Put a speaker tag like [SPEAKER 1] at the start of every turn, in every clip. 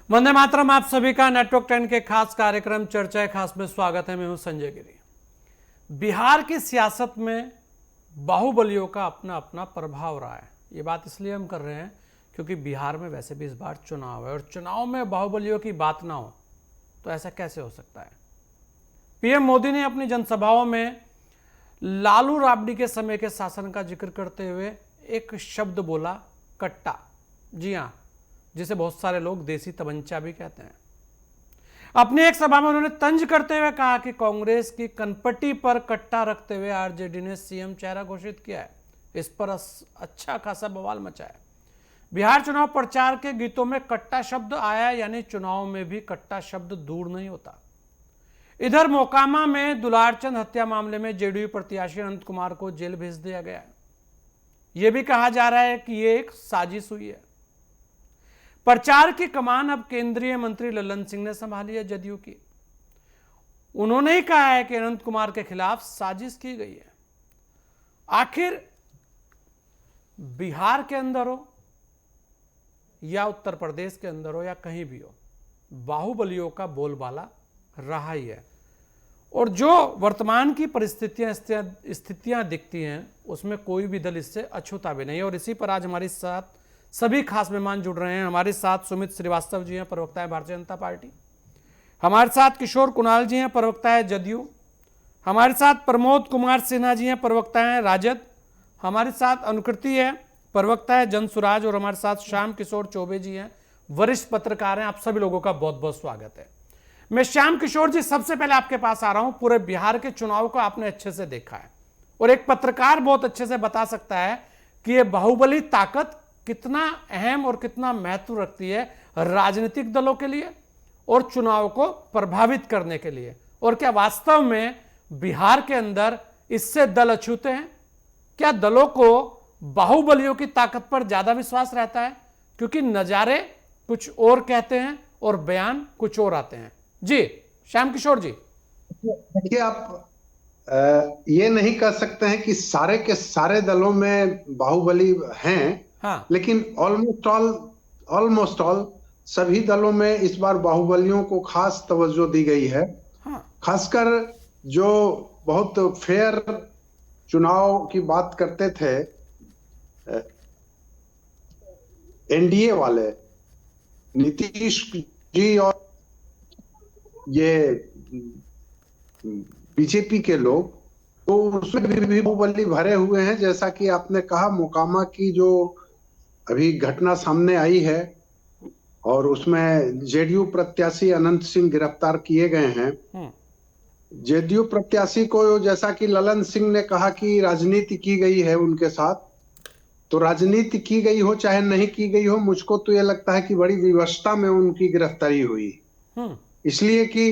[SPEAKER 1] वंदे मातरम। आप सभी का नेटवर्क 10 के खास कार्यक्रम चर्चा खास में स्वागत है। मैं हूं संजय गिरी। बिहार की सियासत में बाहुबलियों का अपना अपना प्रभाव रहा है। ये बात इसलिए हम कर रहे हैं क्योंकि बिहार में वैसे भी इस बार चुनाव है और चुनाव में बाहुबलियों की बात ना हो तो ऐसा कैसे हो सकता है। पीएम मोदी ने अपनी जनसभाओं में लालू राबड़ी के समय के शासन का जिक्र करते हुए एक शब्द बोला, कट्टा। जी हां, जिसे बहुत सारे लोग देसी तमंचा भी कहते हैं। अपनी एक सभा में उन्होंने तंज करते हुए कहा कि कांग्रेस की कनपट्टी पर कट्टा रखते हुए आरजेडी ने सीएम चेहरा घोषित किया है। इस पर अच्छा खासा बवाल मचा है। बिहार चुनाव प्रचार के गीतों में कट्टा शब्द आया, यानी चुनाव में भी कट्टा शब्द दूर नहीं होता। इधर मोकामा में दुलारचंद हत्या मामले में जेडीयू प्रत्याशी अनंत कुमार को जेल भेज दिया गया है। यह भी कहा जा रहा है कि यह एक साजिश हुई है। प्रचार की कमान अब केंद्रीय मंत्री लल्लन सिंह ने संभाली है, जदयू की। उन्होंने ही कहा है कि अनंत कुमार के खिलाफ साजिश की गई है। आखिर बिहार के अंदर हो या उत्तर प्रदेश के अंदर हो या कहीं भी हो, बाहुबलियों का बोलबाला रहा ही है। और जो वर्तमान की स्थितियां दिखती हैं उसमें कोई भी दल इससे अछूता भी नहीं है। और इसी पर आज हमारे साथ सभी खास मेहमान जुड़ रहे हैं। हमारे साथ सुमित श्रीवास्तव जी हैं, प्रवक्ता है भारतीय जनता पार्टी। हमारे साथ किशोर कुणाल जी हैं, प्रवक्ता है जदयू। हमारे साथ प्रमोद कुमार सिन्हा जी हैं, प्रवक्ता है राजद। हमारे साथ अनुकृति है, प्रवक्ता है जनसुराज। और हमारे साथ श्याम किशोर चौबे जी हैं, वरिष्ठ पत्रकार हैं। आप सभी लोगों का बहुत बहुत स्वागत है। मैं श्याम किशोर जी सबसे पहले आपके पास आ रहा हूं। पूरे बिहार के चुनाव को आपने अच्छे से देखा है और एक पत्रकार बहुत अच्छे से बता सकता है कि यह बाहुबली ताकत कितना अहम और कितना महत्व रखती है राजनीतिक दलों के लिए और चुनाव को प्रभावित करने के लिए। और क्या वास्तव में बिहार के अंदर इससे दल अछूते हैं? क्या दलों को बाहुबलियों की ताकत पर ज्यादा विश्वास रहता है? क्योंकि नजारे कुछ और कहते हैं और बयान कुछ और आते हैं। जी श्याम किशोर जी।
[SPEAKER 2] देखिए, आप ये नहीं कह सकते हैं कि सारे के सारे दलों में बाहुबली हैं।
[SPEAKER 1] हाँ,
[SPEAKER 2] लेकिन ऑलमोस्ट ऑल सभी दलों में इस बार बाहुबलियों को खास तवज्जो दी गई है।
[SPEAKER 1] हाँ,
[SPEAKER 2] खासकर जो बहुत फेयर चुनाव की बात करते थे, एनडीए वाले, नीतीश जी और ये बीजेपी के लोग, तो उसमें भी बाहुबली भरे हुए हैं। जैसा कि आपने कहा, मोकामा की जो अभी घटना सामने आई है और उसमें जेडीयू प्रत्याशी अनंत सिंह गिरफ्तार किए गए हैं। जेडीयू प्रत्याशी को, जैसा कि ललन सिंह ने कहा कि राजनीति की गई है उनके साथ, तो राजनीति की गई हो चाहे नहीं की गई हो, मुझको तो यह लगता है कि बड़ी विवशता में उनकी गिरफ्तारी हुई। इसलिए कि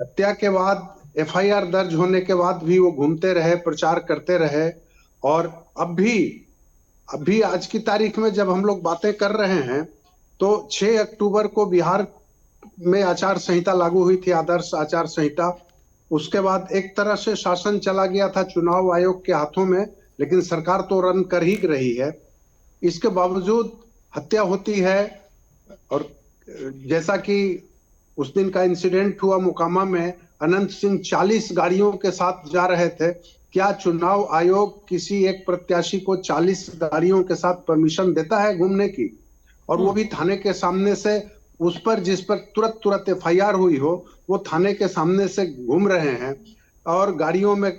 [SPEAKER 2] हत्या के बाद एफआईआर दर्ज होने के बाद भी वो घूमते रहे, प्रचार करते रहे। और अभी आज की तारीख में जब हम लोग बातें कर रहे हैं तो 6 अक्टूबर को बिहार में आचार संहिता लागू हुई थी, आदर्श आचार संहिता। उसके बाद एक तरह से शासन चला गया था चुनाव आयोग के हाथों में, लेकिन सरकार तो रन कर ही रही है। इसके बावजूद हत्या होती है। और जैसा कि उस दिन का इंसिडेंट हुआ मोकामा में, अनंत सिंह 40 गाड़ियों के साथ जा रहे थे। क्या चुनाव आयोग किसी एक प्रत्याशी को 40 गाड़ियों के साथ परमिशन देता है घूमने की? और वो भी थाने के सामने से, उस पर जिस पर तुरंत तुरंत एफआईआर हुई हो, वो थाने के सामने से घूम रहे हैं और गाड़ियों में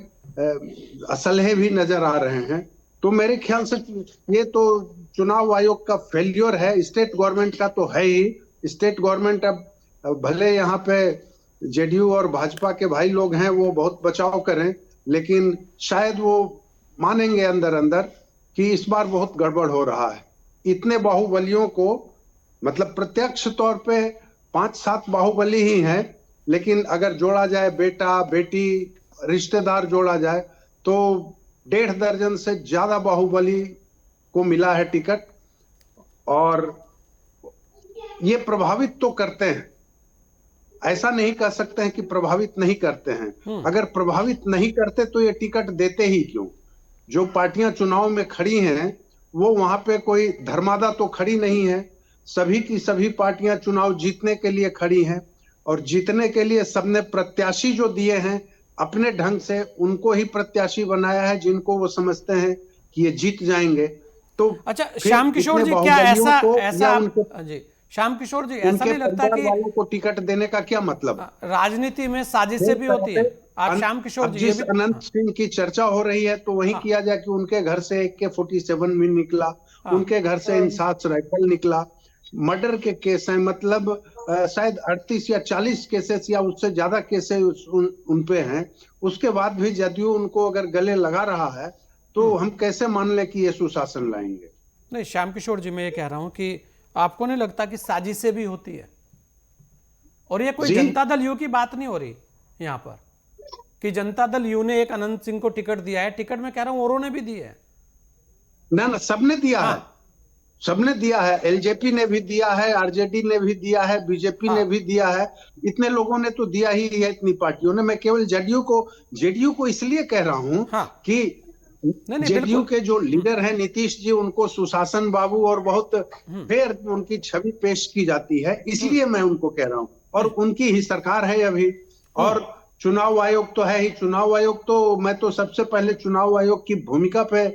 [SPEAKER 2] असलहे भी नजर आ रहे हैं। तो मेरे ख्याल से ये तो चुनाव आयोग का फेल्योर है, स्टेट गवर्नमेंट का तो है ही। स्टेट गवर्नमेंट अब भले यहाँ पे जेडीयू और भाजपा के भाई लोग हैं, वो बहुत बचाव करें, लेकिन शायद वो मानेंगे अंदर अंदर कि इस बार बहुत गड़बड़ हो रहा है। इतने बाहुबलियों को, मतलब प्रत्यक्ष तौर पे 5-7 बाहुबली ही हैं, लेकिन अगर जोड़ा जाए बेटा बेटी रिश्तेदार जोड़ा जाए तो 1.5 दर्जन से ज्यादा बाहुबली को मिला है टिकट। और ये प्रभावित तो करते हैं, ऐसा नहीं कह सकते हैं कि प्रभावित नहीं करते हैं। अगर प्रभावित नहीं करते तो ये टिकट देते ही क्यों? जो पार्टियां चुनाव में खड़ी हैं वो वहां पे कोई धर्मादा तो खड़ी नहीं है। सभी की सभी पार्टियां चुनाव जीतने के लिए खड़ी हैं, और जीतने के लिए सबने प्रत्याशी जो दिए हैं अपने ढंग से उनको ही प्रत्याशी बनाया है, जिनको वो समझते हैं कि ये जीत जाएंगे। तो
[SPEAKER 1] अच्छा
[SPEAKER 2] फिर
[SPEAKER 1] श्याम किशोर
[SPEAKER 2] इतने
[SPEAKER 1] जी, क्या
[SPEAKER 2] बाहुबलियों
[SPEAKER 1] ऐसा
[SPEAKER 2] को
[SPEAKER 1] ऐसा
[SPEAKER 2] या
[SPEAKER 1] आप
[SPEAKER 2] उनके
[SPEAKER 1] जी श्याम किशोर जी, ऐसा
[SPEAKER 2] उनके
[SPEAKER 1] नहीं लगता
[SPEAKER 2] परिवार
[SPEAKER 1] कि
[SPEAKER 2] वालों को टिकट देने का क्या मतलब?
[SPEAKER 1] राजनीति में साजिशें
[SPEAKER 2] एक
[SPEAKER 1] भी
[SPEAKER 2] तरह
[SPEAKER 1] होती
[SPEAKER 2] से
[SPEAKER 1] हैं? आप श्याम किशोर
[SPEAKER 2] अब
[SPEAKER 1] जी ये
[SPEAKER 2] जिस
[SPEAKER 1] भी
[SPEAKER 2] अनंत सिंह की चर्चा हो रही है तो वही
[SPEAKER 1] हाँ
[SPEAKER 2] किया जाए कि उनके घर से AK-47 भी निकला,
[SPEAKER 1] हाँ
[SPEAKER 2] उनके घर से इंसास राइफल निकला, मर्डर के केस हैं, मतलब शायद 38 या 40 केसेस या उससे ज्यादा केसेस उन पे हैं। उसके बाद भी जदयू उनको अगर गले लगा रहा है तो हम कैसे मान लें कि ये सुशासन लाएंगे?
[SPEAKER 1] नहीं श्याम किशोर जी, मैं ये कह रहा हूं कि आपको नहीं लगता कि साजिशें भी होती है? और ये कोई
[SPEAKER 2] जी,
[SPEAKER 1] जनता दल यू की बात नहीं हो रही यहां पर कि जनता दल यू ने एक अनंत सिंह को टिकट दिया है। टिकट मैं कह रहा हूं औरों ने भी दी है।
[SPEAKER 2] ना ना, सबने दिया है,
[SPEAKER 1] हाँ
[SPEAKER 2] सबने दिया है। एलजेपी ने भी दिया है, आरजेडी ने भी दिया है, बीजेपी ने
[SPEAKER 1] हाँ
[SPEAKER 2] भी दिया है। इतने लोगों ने तो दिया ही है, इतनी पार्टियों ने। मैं केवल जेडीयू को इसलिए कह रहा हूं
[SPEAKER 1] हाँ,
[SPEAKER 2] कि
[SPEAKER 1] नहीं नहीं
[SPEAKER 2] जेडीयू
[SPEAKER 1] बिल्कुल।
[SPEAKER 2] के जो लीडर हैं नीतीश जी, उनको सुशासन बाबू और बहुत फेयर उनकी छवि पेश की जाती है, इसलिए मैं उनको कह रहा हूं। और
[SPEAKER 1] नहीं
[SPEAKER 2] उनकी ही सरकार है अभी। और चुनाव आयोग तो है ही। चुनाव आयोग तो, मैं तो सबसे पहले चुनाव आयोग की भूमिका पे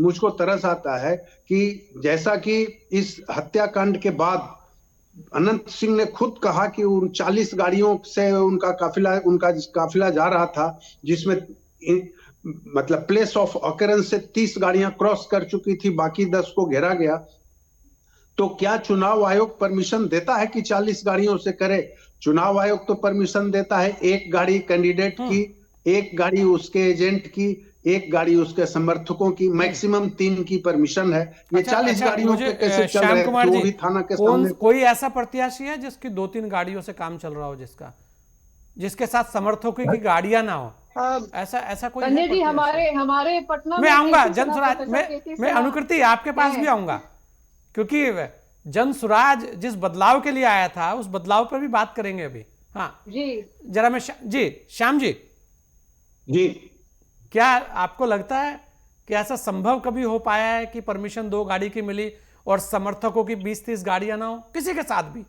[SPEAKER 2] मुझको तरस आता है कि जैसा कि इस हत्याकांड के बाद अनंत सिंह ने खुद कहा कि उन 40 गाड़ियों से उनका काफिला जा रहा था, जिसमें मतलब प्लेस ऑफ ऑकरेंस से 30 गाड़ियां क्रॉस कर चुकी थी, बाकी 10 को घेरा गया। तो क्या चुनाव आयोग परमिशन देता है कि 40 गाड़ियों से करे? चुनाव आयोग तो परमिशन देता है एक गाड़ी कैंडिडेट की, एक गाड़ी उसके एजेंट की, एक गाड़ी उसके समर्थकों की, मैक्सिमम 3 की परमिशन है। ये
[SPEAKER 1] अच्छा
[SPEAKER 2] 40
[SPEAKER 1] अच्छा,
[SPEAKER 2] गाड़ियों
[SPEAKER 1] मुझे
[SPEAKER 2] पे कैसे चल
[SPEAKER 1] श्याम
[SPEAKER 2] रहे थे
[SPEAKER 1] कुमार
[SPEAKER 2] वो
[SPEAKER 1] जी,
[SPEAKER 2] भी थाना के
[SPEAKER 1] कौन
[SPEAKER 2] सामने?
[SPEAKER 1] कोई ऐसा प्रत्याशी है जिसकी 2-3 गाड़ियों से काम चल रहा हो, जिसके साथ समर्थकों की गाड़ियां ना हो? ऐसा ऐसा कोई है
[SPEAKER 3] संजय जी,
[SPEAKER 1] प्रत्याशी?
[SPEAKER 3] हमारे हमारे पटना
[SPEAKER 1] मैं
[SPEAKER 3] में
[SPEAKER 1] आऊंगा
[SPEAKER 3] केसी सना,
[SPEAKER 1] जनसुराज
[SPEAKER 3] प्रोफेसर
[SPEAKER 1] में,
[SPEAKER 3] केसी
[SPEAKER 1] मैं
[SPEAKER 3] सना
[SPEAKER 1] अनुकृति आपके पास भी
[SPEAKER 3] हैं।
[SPEAKER 1] आऊंगा, क्योंकि जनसुराज जिस बदलाव के लिए आया था उस बदलाव पर भी बात करेंगे अभी। हाँ
[SPEAKER 3] जी
[SPEAKER 1] जरा मैं जी श्याम जी,
[SPEAKER 2] जी,
[SPEAKER 1] क्या आपको लगता है कि ऐसा संभव कभी हो पाया है कि परमिशन 2 गाड़ी की मिली और समर्थकों की 20-30 गाड़ियां ना हो किसी के साथ भी?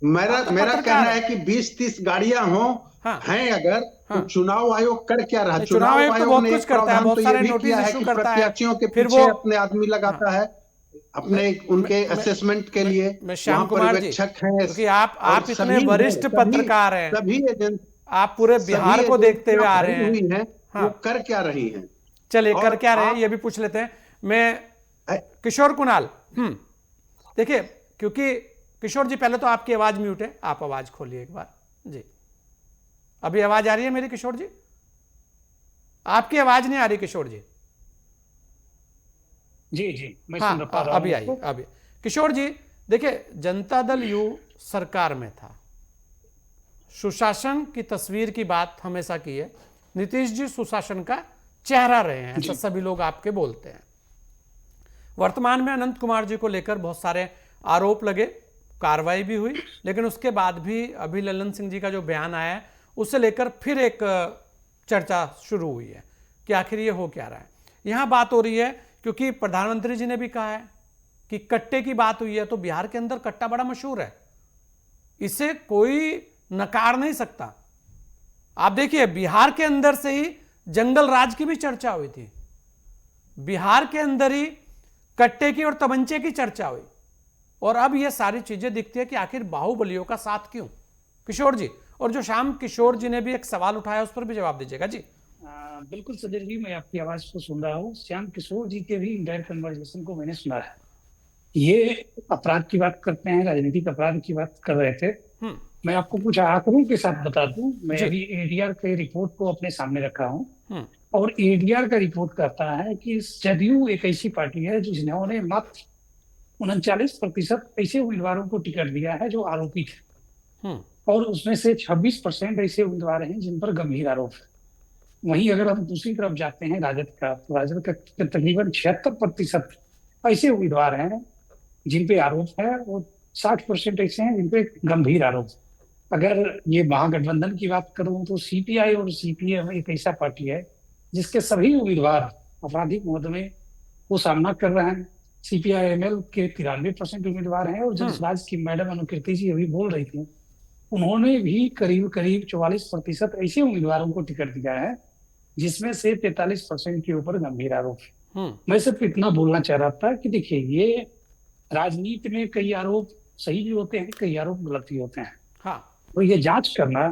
[SPEAKER 2] मेरा
[SPEAKER 1] आप तो
[SPEAKER 2] मेरा
[SPEAKER 1] पत्रकार
[SPEAKER 2] कहना
[SPEAKER 1] है।
[SPEAKER 2] है कि 20-30 गाड़ियां हों,
[SPEAKER 1] हाँ
[SPEAKER 2] हैं अगर, तो
[SPEAKER 1] हाँ,
[SPEAKER 2] चुनाव आयोग कर क्या रहा?
[SPEAKER 1] नहीं चुनाव
[SPEAKER 2] चुनाव
[SPEAKER 1] आयोग तो
[SPEAKER 2] आयोग
[SPEAKER 1] बहुत
[SPEAKER 2] ने
[SPEAKER 1] कुछ
[SPEAKER 2] एक
[SPEAKER 1] करता है,
[SPEAKER 2] प्रावधान तो
[SPEAKER 1] बहुत
[SPEAKER 2] ये
[SPEAKER 1] सारे
[SPEAKER 2] भी
[SPEAKER 1] नोटिस
[SPEAKER 2] किया है
[SPEAKER 1] इशू
[SPEAKER 2] कि
[SPEAKER 1] करता है।
[SPEAKER 2] प्रत्याशियों के
[SPEAKER 1] फिर
[SPEAKER 2] पीछे
[SPEAKER 1] वो
[SPEAKER 2] अपने आदमी
[SPEAKER 1] हाँ,
[SPEAKER 2] लगाता है,
[SPEAKER 1] मैं
[SPEAKER 2] अपने उनके
[SPEAKER 1] मैं
[SPEAKER 2] असेसमेंट के लिए।
[SPEAKER 1] मैं
[SPEAKER 2] वहां
[SPEAKER 1] श्याम कुमार जी,
[SPEAKER 2] पर्यवेक्षक हैं,
[SPEAKER 1] क्योंकि
[SPEAKER 2] और
[SPEAKER 1] आप इतने
[SPEAKER 2] सभी हैं,
[SPEAKER 1] वरिष्ठ
[SPEAKER 2] सभी
[SPEAKER 1] पत्रकार हैं,
[SPEAKER 2] सभी एजेंसी
[SPEAKER 1] आप पूरे
[SPEAKER 2] सभी
[SPEAKER 1] बिहार को देखते हुए
[SPEAKER 2] एजेंसियां
[SPEAKER 1] आ
[SPEAKER 2] भरी
[SPEAKER 1] रहे हैं।
[SPEAKER 2] हुई हैं, वो
[SPEAKER 1] हाँ
[SPEAKER 2] कर क्या रही हैं?
[SPEAKER 1] चलिए, कर
[SPEAKER 2] और
[SPEAKER 1] क्या रहे हैं ये
[SPEAKER 2] आप
[SPEAKER 1] भी पूछ लेते हैं। मैं किशोर कुणाल, देखिए, क्योंकि किशोर जी पहले तो आपकी आवाज म्यूट है, आप आवाज खोलिए एक बार जी। अभी आवाज आ रही है मेरी किशोर जी? आपकी आवाज नहीं आ रही किशोर जी।
[SPEAKER 4] जी जी, मैं
[SPEAKER 1] हाँ
[SPEAKER 4] सुन पा रहा हूँ
[SPEAKER 1] अभी आई,
[SPEAKER 4] उसको।
[SPEAKER 1] अभी। किशोर जी देखिए, जनता दल यू सरकार में था, सुशासन की तस्वीर की बात हमेशा की है, नीतीश जी सुशासन का चेहरा रहे हैं, ऐसा सभी लोग आपके बोलते हैं। वर्तमान में अनंत कुमार जी को लेकर बहुत सारे आरोप लगे, कार्रवाई भी हुई, लेकिन उसके बाद भी अभी ललन सिंह जी का जो बयान आया है उसे लेकर फिर एक चर्चा शुरू हुई है कि आखिर ये हो क्या रहा है। यहाँ बात हो रही है क्योंकि प्रधानमंत्री जी ने भी कहा है कि कट्टे की बात हुई है, तो बिहार के अंदर कट्टा बड़ा मशहूर है, इसे कोई नकार नहीं सकता। आप देखिए, बिहार के अंदर से ही जंगल राज की भी चर्चा हुई थी, बिहार के अंदर ही कट्टे की और तमंचे की चर्चा हुई, और अब ये सारी चीजें दिखती है कि आखिर बाहुबलियों का साथ क्यों? किशोर जी, और जो श्याम किशोर जी ने भी एक सवाल उठाया उस पर भी जवाब दीजिएगा जी।
[SPEAKER 4] बिल्कुल सदर जी, मैं आपकी आवाज को सुन रहा हूँ। श्याम किशोर जी के भी इंडायरेक्ट कन्वर्सेशन को मैंने सुना है। ये अपराध की बात करते हैं, राजनीतिक अपराध की बात कर रहे थे। मैं आपको कुछ आंकड़ों के साथ बता दूं। मैं अभी एडीआर के रिपोर्ट को अपने सामने रखा हूं, और एडीआर का रिपोर्ट कहता है कि जदयू एक ऐसी पार्टी है जिन्होंने मात्र 39% ऐसे उम्मीदवारों को टिकट दिया है जो आरोपी थे, और उसमें से 26% ऐसे उम्मीदवार हैं जिन पर गंभीर आरोप है। वहीं अगर हम दूसरी तरफ जाते हैं राजद का, तो राजद का तकरीबन 76% ऐसे उम्मीदवार हैं जिन पे आरोप है, और 60% ऐसे हैं जिन पे गंभीर आरोप। अगर ये महागठबंधन की बात करूं तो सीपीआई और सीपीएम एक ऐसा पार्टी है जिसके सभी उम्मीदवार आपराधिक मुकदमे को सामना कर रहे हैं। CPI-ML के 93% उम्मीदवार हैं, और जनसुराज की मैडम अनुकृति जी अभी बोल रही थी, उन्होंने भी करीब करीब 44% ऐसे उम्मीदवारों को टिकट दिया है जिसमें से 43% के ऊपर गंभीर आरोप है। मैं सिर्फ इतना बोलना चाह रहा था कि देखिए, ये राजनीति में कई आरोप सही भी होते हैं, कई आरोप गलत भी होते हैं।
[SPEAKER 1] हाँ।
[SPEAKER 4] तो ये जांच करना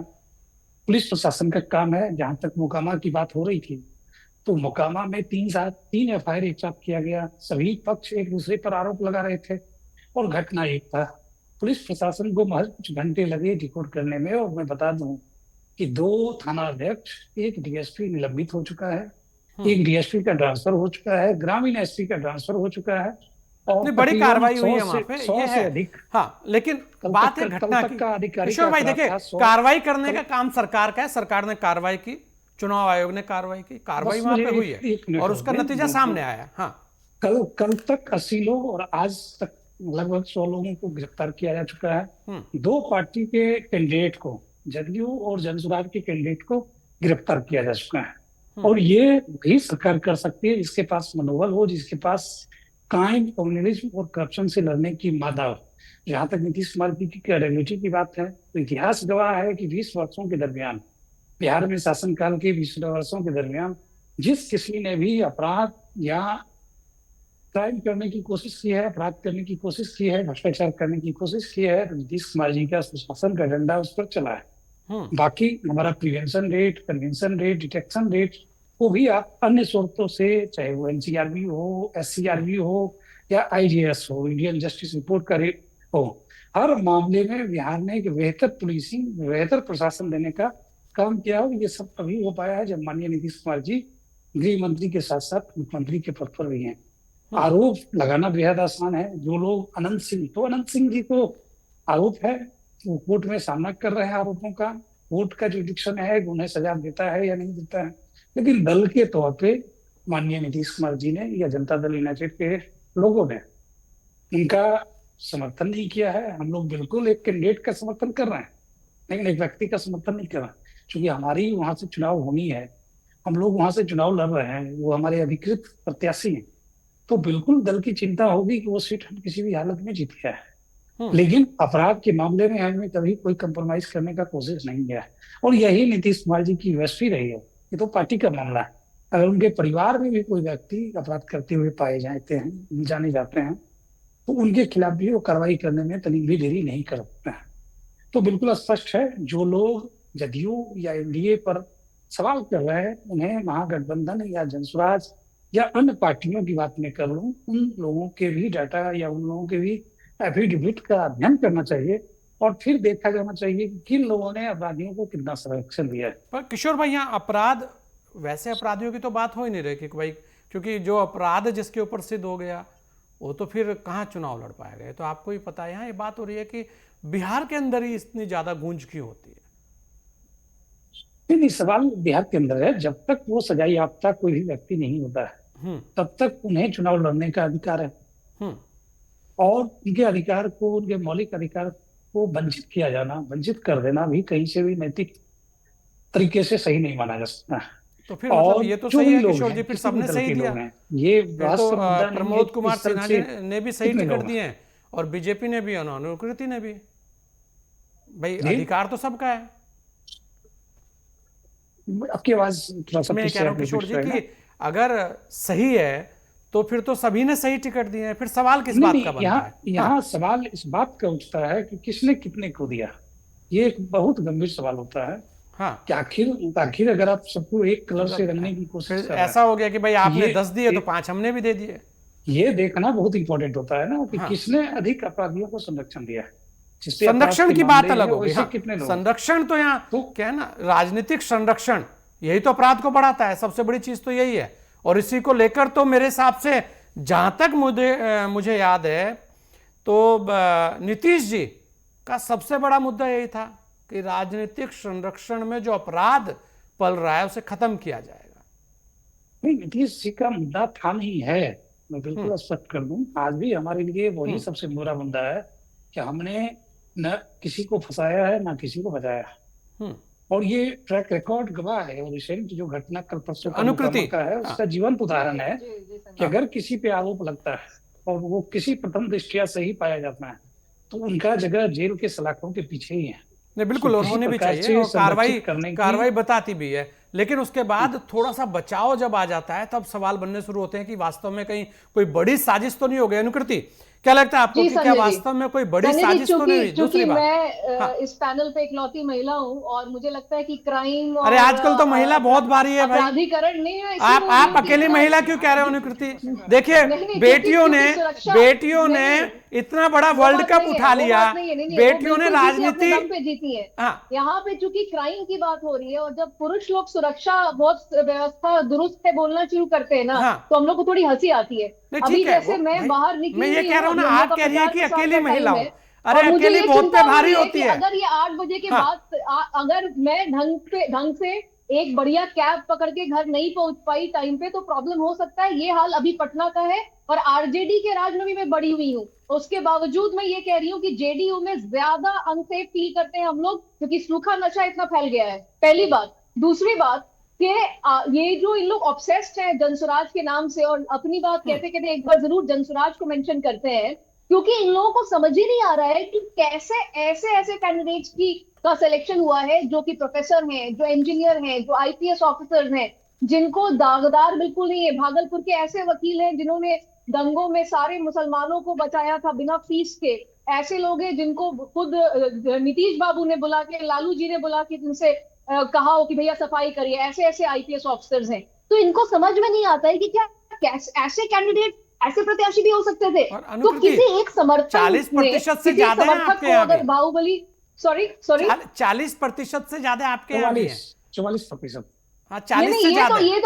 [SPEAKER 4] पुलिस प्रशासन का काम है। जहां तक मोकामा की बात हो रही थी, तो मोकामा में 3 FIR एक साथ किया गया, सभी पक्ष एक दूसरे पर आरोप लगा रहे थे और घटना एक था। पुलिस प्रशासन को महज कुछ घंटे लगे डिकोड करने में, और मैं बता दूं कि 2 थाना अध्यक्ष, एक DSP निलंबित हो चुका है, एक DSP का ट्रांसफर हो चुका है, ग्रामीण SP का ट्रांसफर हो चुका है, और
[SPEAKER 1] बड़ी कार्रवाई हुई है वहां पे,
[SPEAKER 4] 100
[SPEAKER 1] ये
[SPEAKER 4] से
[SPEAKER 1] है।
[SPEAKER 4] अधिक।
[SPEAKER 1] हाँ, लेकिन बात है घटना की। किशोर भाई देखिए, कार्रवाई करने का काम सरकार का है, सरकार ने कार्रवाई की, चुनाव आयोग ने कार्रवाई की, कार्रवाई वहां पे हुई है और उसका नतीजा सामने आया। हाँ,
[SPEAKER 4] कल तक 80 लोग और आज तक लगभग 100 लोगों को गिरफ्तार किया जा चुका है। 2 पार्टी के कैंडिडेट को, जदयू और जनसुराज के कैंडिडेट को गिरफ्तार किया जा चुका है। और ये भी सरकार कर सकती है जिसके पास मनोबल हो, जिसके पास क्राइम, कम्युनलिज्म और करप्शन से लड़ने की मादा हो। जहां तक नीतीश कुमार की क्रेडिबिलिटी की बात है, तो इतिहास गवाह है कि 20 वर्षों के दरमियान, बिहार में शासनकाल के 20 वर्षों के दरमियान, जिस किसी ने भी अपराध या क्राइम करने की कोशिश की है, अपराध करने की कोशिश की है, भ्रष्टाचार करने की कोशिश की है, तो नीतीश कुमार जी का सुशासन का डंडा उस पर चला है। बाकी हमारा prevention rate, convention rate, detection rate, वो भी आप अन्य स्रोतों से, चाहे वो NCRB हो, SCRB हो या IJS हो, इंडियन जस्टिस रिपोर्ट का रेट हो, हर मामले में बिहार ने एक बेहतर पुलिसिंग, बेहतर प्रशासन देने का काम किया हो। ये सब तभी हो पाया है जब माननीय नीतीश कुमार जी गृह मंत्री के साथ साथ मुख्यमंत्री के पद पर भी हैं। आरोप लगाना बेहद आसान है। जो लोग अनंत सिंह जी को आरोप है, वो कोर्ट में सामना कर रहे हैं आरोपों का, कोर्ट का जुडिक्शन है कि उन्हें सजा देता है या नहीं देता है। लेकिन दल के तौर पे माननीय नीतीश कुमार जी ने या जनता दल यूनाइटेड के लोगों ने उनका समर्थन नहीं किया है। हम लोग बिल्कुल एक कैंडिडेट का समर्थन कर रहे हैं, लेकिन एक व्यक्ति का समर्थन नहीं कर रहे, क्योंकि हमारी वहां से चुनाव होनी है, हम लोग वहां से चुनाव लड़ रहे हैं, वो हमारे अधिकृत प्रत्याशी हैं। तो बिल्कुल दल की चिंता होगी कि वो सीट हम किसी भी हालत में जीत गया है। लेकिन अपराध के मामले में हमें कभी कोई कंप्रोमाइज करने का कोशिश नहीं किया है, और यही नीतीश कुमार जी की यूएसपी रही है। ये तो पार्टी का मामला है। अगर उनके परिवार में भी कोई व्यक्ति अपराध करते हुए पाए जाते हैं, जाने जाते हैं, तो उनके खिलाफ भी वो कार्रवाई करने में तनिक भी देरी नहीं कर सकते हैं। तो बिल्कुल स्पष्ट है, जो लोग जदयू या NDA पर सवाल कर रहे हैं, उन्हें महागठबंधन या जनसुराज या अन्य पार्टियों की बात में कर लूं, उन लोगों के भी डाटा या उन लोगों के भी एफिडेविट का अध्ययन करना चाहिए, और फिर देखा जाना चाहिए कि किन लोगों ने अपराधियों को कितना संरक्षण दिया है।
[SPEAKER 1] पर किशोर भाई, यहाँ अपराध, वैसे अपराधियों की तो बात हो ही नहीं रही कि भाई, क्योंकि जो अपराध जिसके ऊपर सिद्ध हो गया वो तो फिर कहाँ चुनाव लड़ पाएगा। तो आपको ही पता है, यहाँ ये बात हो रही है कि बिहार के अंदर ही इतनी ज्यादा गूंज क्यों होती है।
[SPEAKER 4] नहीं, सवाल बिहार के अंदर है। जब तक वो सजा याफ्ता कोई भी व्यक्ति नहीं होता है, तब तक उन्हें चुनाव लड़ने का अधिकार है, और उनके अधिकार को, उनके मौलिक अधिकार को वंचित किया जाना, वंचित कर देना भी कहीं से भी नैतिक तरीके से सही नहीं माना जा सकता।
[SPEAKER 1] तो फिर मतलब ये तो सही है किशोर जी, फिर सबने सही दिया।
[SPEAKER 4] ये
[SPEAKER 1] तो प्रमोद कुमार सिन्हा ने भी सही टिकट दिए हैं, और बीजेपी ने भी, अनुकृति ने भी। भाई अधिकार तो सबका है।
[SPEAKER 4] आपकी आवाज थोड़ा सा
[SPEAKER 1] मैं कह रहा हूं किशोर जी कि अगर सही है तो फिर तो सभी ने सही टिकट दिए हैं, फिर सवाल किस बात का बनता है।
[SPEAKER 4] यहाँ सवाल इस बात का उठता है कि किसने कितने को दिया। ये एक बहुत गंभीर सवाल होता है। कि आखिर अगर आप सबको एक कलर से रंगने की कोशिश कर रहे हैं,
[SPEAKER 1] ऐसा हो गया कि भाई आपने 10 दिए तो 5 हमने भी दे दिए।
[SPEAKER 4] ये देखना बहुत इंपॉर्टेंट होता है ना कि किसने अधिक अपराधियों को संरक्षण दिया है।
[SPEAKER 1] संरक्षण की बात अलग होगी। संरक्षण तो यहाँ तो क्या है ना, राजनीतिक संरक्षण, यही तो अपराध को बढ़ाता है। सबसे बड़ी चीज तो यही है, और इसी को लेकर तो मेरे हिसाब से, जहां तक मुझे याद है, तो नीतीश जी का सबसे बड़ा मुद्दा यही था कि राजनीतिक संरक्षण में जो अपराध पल रहा है उसे खत्म किया जाएगा।
[SPEAKER 4] नहीं, नीतीश जी का मुद्दा था, नहीं है। मैं बिल्कुल स्पष्ट कर दूं, आज भी हमारे लिए वही सबसे बुरा मुद्दा है कि हमने न किसी को फंसाया है, ना किसी को बचाया। और ये ट्रैक रिकॉर्ड गवाह है, और रिसेंट जो घटना कल परसों का है, उसका जीवंत उदाहरण है कि अगर किसी पे आरोप लगता है और वो किसी प्रथम दृष्टया से ही पाया जाता है, तो उनका जगह जेल के सलाखों के पीछे ही है।
[SPEAKER 1] नहीं बिल्कुल, और होनी भी चाहिए, और कार्रवाई बताती भी है। लेकिन उसके बाद थोड़ा सा बचाव जब आ जाता है, तब सवाल बनने शुरू होते हैं कि वास्तव में कहीं कोई बड़ी साजिश तो नहीं हो गई। अनुकृति, क्या लगता है आपको कि क्या वास्तव में कोई बड़ी साजिश तो नहीं हुई? दूसरी बात,
[SPEAKER 3] मैं इस पैनल पे इकलौती महिला हूँ और मुझे लगता है कि क्राइम और
[SPEAKER 1] अरे आजकल तो महिला बहुत भारी है भाई,
[SPEAKER 3] अपराधीकरण नहीं है।
[SPEAKER 1] आप अकेली महिला क्यों कह रहे हो अनुकृति? देखिए बेटियों ने इतना बड़ा वर्ल्ड कप उठा लिया, बेटियों ने राजनीति
[SPEAKER 3] पे जीती है। यहाँ पे चूंकि क्राइम की बात हो रही है, और जब पुरुष लोग सुरक्षा बहुत व्यवस्था दुरुस्त है बोलना शुरू करते हैं ना, तो हम लोग को थोड़ी हंसी आती है। अभी जैसे मैं बाहर निकली,
[SPEAKER 1] मैं ये कह रहा हूँ ना, आप कह रही है कि अकेली महिला हूँ, अरे अकेली बहुत पे भारी होती है।
[SPEAKER 3] अगर ये 8 बजे के बाद अगर मैं ढंग से एक बढ़िया कैब पकड़ के घर नहीं पहुंच पाई टाइम पे, तो प्रॉब्लम हो सकता है। ये हाल अभी पटना का है, और आरजेडी के राज में भी मैं बड़ी हुई हूँ, उसके बावजूद मैं ये कह रही हूँ कि जेडीयू में ज्यादा अनसेफ फील करते हैं हम लोग, क्योंकि सूखा नशा इतना फैल गया है। पहली बात। दूसरी बात कि ये जो इन लोग ऑब्सेस्ड है जनसुराज के नाम से, और अपनी बात कहते कहते एक बार जरूर जनसुराज को मेंशन करते हैं, क्योंकि इन लोगों को समझ ही नहीं आ रहा है कि कैसे ऐसे कैंडिडेट्स का सिलेक्शन हुआ है जो कि प्रोफेसर हैं, जो इंजीनियर हैं, जो आईपीएस ऑफिसर्स हैं, जिनको दागदार बिल्कुल नहीं है। भागलपुर के ऐसे वकील हैं जिन्होंने दंगों में सारे मुसलमानों को बचाया था बिना फीस के। ऐसे लोग हैं जिनको खुद नीतीश बाबू ने बुला के, लालू जी ने बुला के जिनसे कहा हो कि भैया सफाई करिए। ऐसे आईपीएस ऑफिसर्स हैं, तो इनको समझ में नहीं आता है कि क्या ऐसे कैंडिडेट, ऐसे प्रत्याशी भी हो सकते थे। तो किसी एक समर्थक
[SPEAKER 1] 40% से ज्यादा आपके यहाँ
[SPEAKER 3] अगर बाहुबली, सॉरी
[SPEAKER 1] 40% से ज्यादा आपके यहाँ भी है।
[SPEAKER 4] 44%।
[SPEAKER 1] हाँ, 40 से ज्यादा।
[SPEAKER 3] ये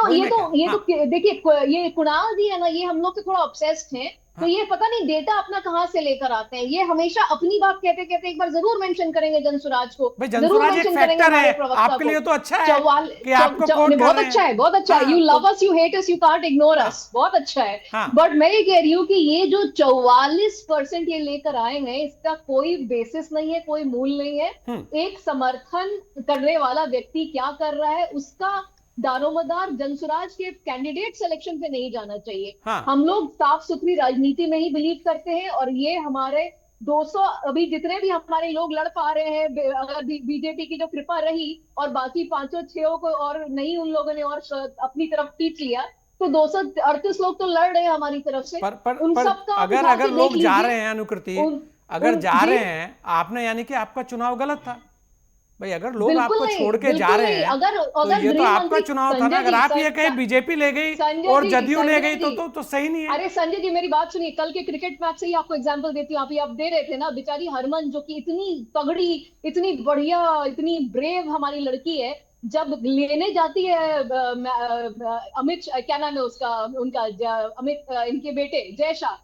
[SPEAKER 3] तो देखिए, ये कुणाल जी है ना, ये हम लोग से थोड़ा ऑब्सेस्ड हैं। तो ये पता नहीं डेटा अपना कहाँ से लेकर आते हैं। ये हमेशा अपनी बात कहते कहते एक बार जरूर मेंशन करेंगे जनसुराज को, जरूर मेंशन करेंगे हमारे प्रवक्ता को।
[SPEAKER 1] आपके लिए तो अच्छा है कि आपको
[SPEAKER 3] बहुत अच्छा है, बहुत अच्छा है। You love us, you hate us, you can't ignore us, बहुत अच्छा है। बट मैं ये कह रही हूँ कि ये जो 44% ये लेकर आए हैं, इसका कोई बेसिस नहीं है, कोई मूल नहीं है। एक समर्थन करने वाला व्यक्ति क्या कर रहा है, उसका दारोमदार जनसुराज के कैंडिडेट सिलेक्शन पे नहीं जाना चाहिए। हम लोग साफ सुथरी राजनीति में ही बिलीव करते हैं, और ये हमारे 200 अभी जितने भी हमारे लोग लड़ पा रहे हैं, अगर बीजेपी की जो कृपा रही और बाकी 5-6 को और नहीं उन लोगों ने और अपनी तरफ खींच लिया, तो 238 लोग तो लड़ रहे हैं हमारी तरफ से।
[SPEAKER 1] उन सबका अगर लोग जा रहे हैं, अनुकृति अगर जा रहे हैं, आपने यानी कि आपका चुनाव गलत था भाई। अगर लोग आपको छोड़ के जा रहे हैं, तो ये तो आपका चुनाव था ना। अगर आप ये कहीं बीजेपी ले गई और जदयू ले गई तो सही नहीं है।
[SPEAKER 3] अरे संजय जी, मेरी बात सुनिए। कल के क्रिकेट मैच से ही आपको एग्जांपल देती हूँ। आप दे रहे थे ना, बेचारी हरमन, जो कि इतनी तगड़ी, इतनी बढ़िया, इतनी ब्रेव हमारी लड़की है, जब लेने जाती है अमित, क्या नाम है उसका, उनका अमित, इनके बेटे जय शाह,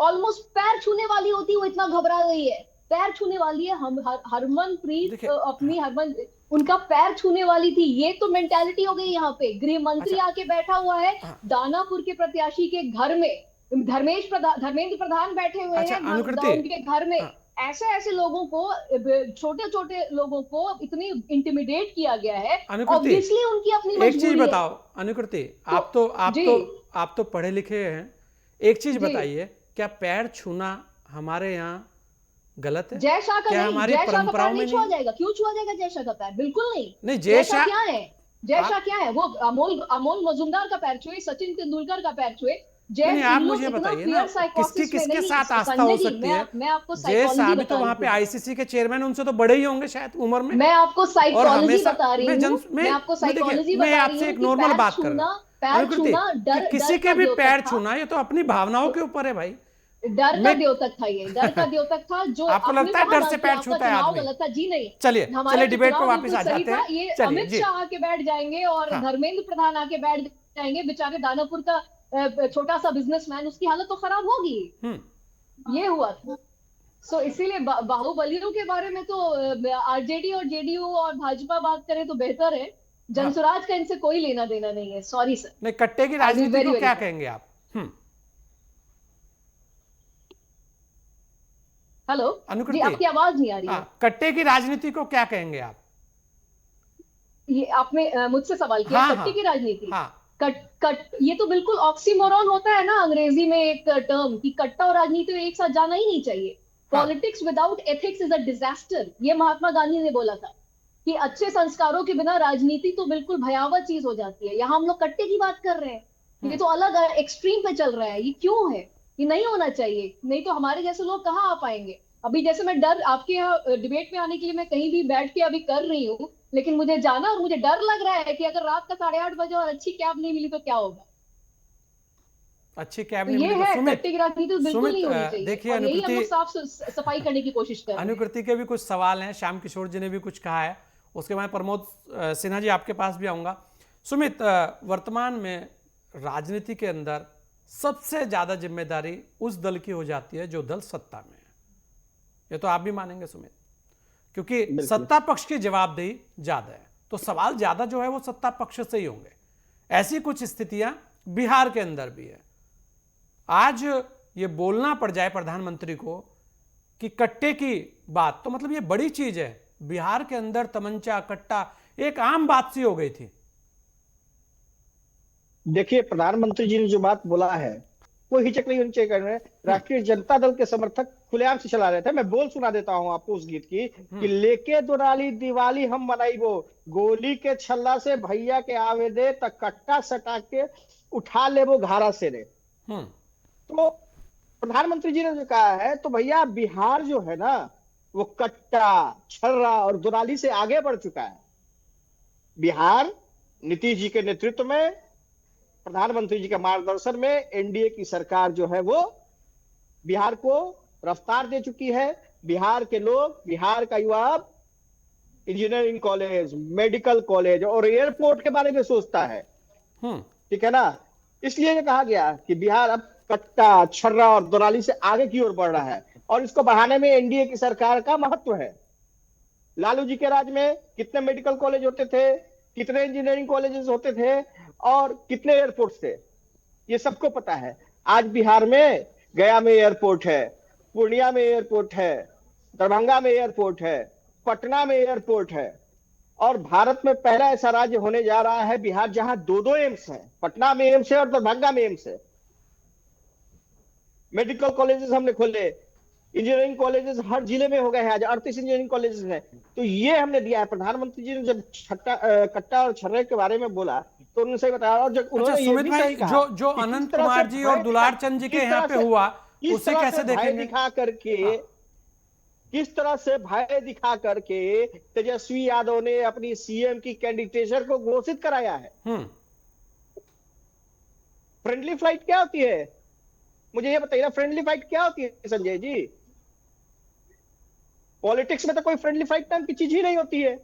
[SPEAKER 3] ऑलमोस्ट पैर छूने वाली होती, वो इतना घबरा गई है, पैर छूने वाली है। हम हरमनप्रीत अपनी हरमन उनका पैर छूने वाली थी। ये तो मेंटालिटी हो गई यहाँ पे। गृह मंत्री आके बैठा हुआ है दानापुर के प्रत्याशी के घर में, धर्मेंद्र प्रधान बैठे हुए हैं उनके घर में। ऐसे लोगों को, छोटे लोगों को इतनी इंटिमिडेट किया गया है। ऑब्वियसली उनकी अपनी मजबूरी है।
[SPEAKER 1] एक चीज बताओ अनुकृति, आप तो पढ़े लिखे हैं, एक चीज बताइए, क्या पैर छूना हमारे यहाँ गलत है?
[SPEAKER 3] जय शाह का हमारी परंपराओं में छुआ जाएगा? क्यों छुआ जाएगा जय शाह का पैर? बिल्कुल नहीं। जय शाह क्या है? जय शाह क्या है? वो अमोल मजूमदार का पैर छुए, सचिन तेंदुलकर का पैर छुए।
[SPEAKER 1] आप मुझे बताइए ना, किसके साथ आस्था हो सकती है?
[SPEAKER 3] मैं आपको
[SPEAKER 1] जय शाह भी तो वहाँ पे आईसीसी के चेयरमैन, उनसे तो बड़े ही होंगे शायद उम्र में।
[SPEAKER 3] मैं आपको साइकोलॉजी बता रही हूँ, मैं आपको साइकोलॉजी बता रही हूँ।
[SPEAKER 1] मैं आपसे एक नॉर्मल बात कर रहा हूँ, किसी के भी पैर छूना, ये तो अपनी भावनाओं के ऊपर है भाई।
[SPEAKER 3] डर का द्योतक था ये, डर का द्योतक था। जो
[SPEAKER 1] आपको लगता है डर से पैर छूता है आदमी?
[SPEAKER 3] गलत था जी, नहीं।
[SPEAKER 1] चलिए डिबेट पे वापस आ जाते हैं।
[SPEAKER 3] ये अमित शाह आके बैठ जाएंगे और धर्मेंद्र प्रधान आके बैठ जाएंगे, बेचारे दानापुर का छोटा सा बिजनेसमैन, उसकी हालत तो खराब होगी। ये हुआ था। सो इसीलिए बाहुबलियों के बारे में तो आरजेडी और जेडीयू और भाजपा बात करें तो बेहतर है। जनसुराज का इनसे कोई लेना देना नहीं है। Sorry sir.
[SPEAKER 1] नहीं, कट्टे की राजनीति को क्या कहेंगे आप?
[SPEAKER 3] हेलो
[SPEAKER 1] अनुकृति,
[SPEAKER 3] आपकी आवाज नहीं आ रही है।
[SPEAKER 1] कट्टे की राजनीति को क्या कहेंगे आप?
[SPEAKER 3] ये आपने मुझसे सवाल किया, कट्टे की राजनीति। ये तो बिल्कुल ऑक्सीमोरॉन होता है ना अंग्रेजी में एक टर्म कि कट्टा और राजनीति तो एक साथ जाना ही नहीं चाहिए।
[SPEAKER 1] हाँ।
[SPEAKER 3] Politics without ethics is a disaster, ये महात्मा गांधी ने बोला था कि अच्छे संस्कारों के बिना राजनीति तो बिल्कुल भयावह चीज हो जाती है। यहाँ हम लोग कट्टे की बात कर रहे हैं, ये तो अलग एक्सट्रीम पे चल रहा है। ये क्यों है? ये नहीं होना चाहिए, नहीं तो हमारे जैसे लोग कहाँ आ पाएंगे। अभी जैसे मैं डर आपके यहाँ डिबेट में आने के लिए मैं कहीं भी बैठ के अभी कर रही हूँ, लेकिन मुझे जाना और मुझे डर लग रहा है कि अगर रात का 8:30 बजे और अच्छी कैब नहीं मिली तो क्या होगा।
[SPEAKER 1] अच्छी कैब
[SPEAKER 3] तो
[SPEAKER 1] नहीं
[SPEAKER 3] ये
[SPEAKER 1] मिली तो
[SPEAKER 3] है
[SPEAKER 1] सुमित,
[SPEAKER 3] कट्टे की राजनीति तो बिल्कुल नहीं होनी चाहिए।
[SPEAKER 1] देखिए
[SPEAKER 3] और यही हम लोग
[SPEAKER 1] अनुकृति,
[SPEAKER 3] साफ सफाई करने की कोशिश कर रहे हैं।
[SPEAKER 1] अनुकृति के भी कुछ सवाल हैं, श्याम किशोर जी ने भी कुछ कहा है, उसके बाद प्रमोद सिन्हा जी आपके पास भी आऊंगा। सुमित, वर्तमान में राजनीति के अंदर सबसे ज्यादा जिम्मेदारी उस दल की हो जाती है जो दल सत्ता में है, ये तो आप भी मानेंगे सुमित, क्योंकि सत्ता पक्ष की जवाबदेही ज्यादा है, तो सवाल ज्यादा जो है वो सत्ता पक्ष से ही होंगे। ऐसी कुछ स्थितियां बिहार के अंदर भी है। आज ये बोलना पड़ जाए प्रधानमंत्री को कि कट्टे की बात, तो मतलब ये बड़ी चीज है। बिहार के अंदर तमंचा कट्टा एक आम बात सी हो गई थी।
[SPEAKER 5] देखिए, प्रधानमंत्री जी ने जो बात बोला है कोई हिचक नहीं होनी चाहिए करने। राष्ट्रीय जनता दल के समर्थक खुलेआम से चला रहे थे। मैं बोल सुना देता हूं आपको उस गीत की कि लेके दुराली दिवाली हम मनाई वो, गोली के छल्ला से भैया के आवे दे तक कट्टा सटा के उठा ले वो घारा से रे। तो प्रधानमंत्री जी ने जो कहा है, तो भैया बिहार जो है ना वो कट्टा छर्रा और दुराली से आगे बढ़ चुका है। बिहार नीतीश जी के नेतृत्व में, प्रधानमंत्री जी के मार्गदर्शन में एनडीए की सरकार जो है वो बिहार को रफ्तार दे चुकी है। बिहार के लोग, बिहार का युवा अब इंजीनियरिंग कॉलेज, मेडिकल कॉलेज और एयरपोर्ट के बारे में सोचता है। ठीक है ना। इसलिए ये कहा गया कि बिहार अब कट्टा छर्रा और दुराली से आगे की ओर बढ़ रहा है, और इसको बढ़ाने में एनडीए की सरकार का महत्व है। लालू जी के राज में कितने मेडिकल कॉलेज होते थे, कितने इंजीनियरिंग कॉलेजेस होते थे और कितने एयरपोर्ट थे, ये सबको पता है। आज बिहार में गया में एयरपोर्ट है, पूर्णिया में एयरपोर्ट है, दरभंगा में एयरपोर्ट है, पटना में एयरपोर्ट है, और भारत में पहला ऐसा राज्य होने जा रहा है बिहार जहां दो एम्स है। पटना में एम्स है और दरभंगा में एम्स है। मेडिकल कॉलेजेस हमने खोले, इंजीनियरिंग कॉलेजेस हर जिले में हो गए हैं। आज 38 इंजीनियरिंग कॉलेजेस हैं। तो ये हमने दिया है। प्रधानमंत्री जी ने जब कट्टा और छर्रे के बारे में बोला तो उन्होंने सही बताया। और जब उन्होंने ये भी सही कहा
[SPEAKER 1] जो अनंत कुमार जी और दुलार चंद जी के यहाँ पे हुआ, उसे कैसे देखेंगे?
[SPEAKER 5] दिखा करके, किस तरह से भय दिखा करके तेजस्वी यादव ने अपनी सीएम की कैंडिडेचर को घोषित कराया है। फ्रेंडली फ्लाइट क्या होती है, मुझे ये बताइए ना। फ्रेंडली फाइट क्या होती है संजय जी? पॉलिटिक्स में तो कोई फ्रेंडली फाइट नाम की चीज ही नहीं होती है।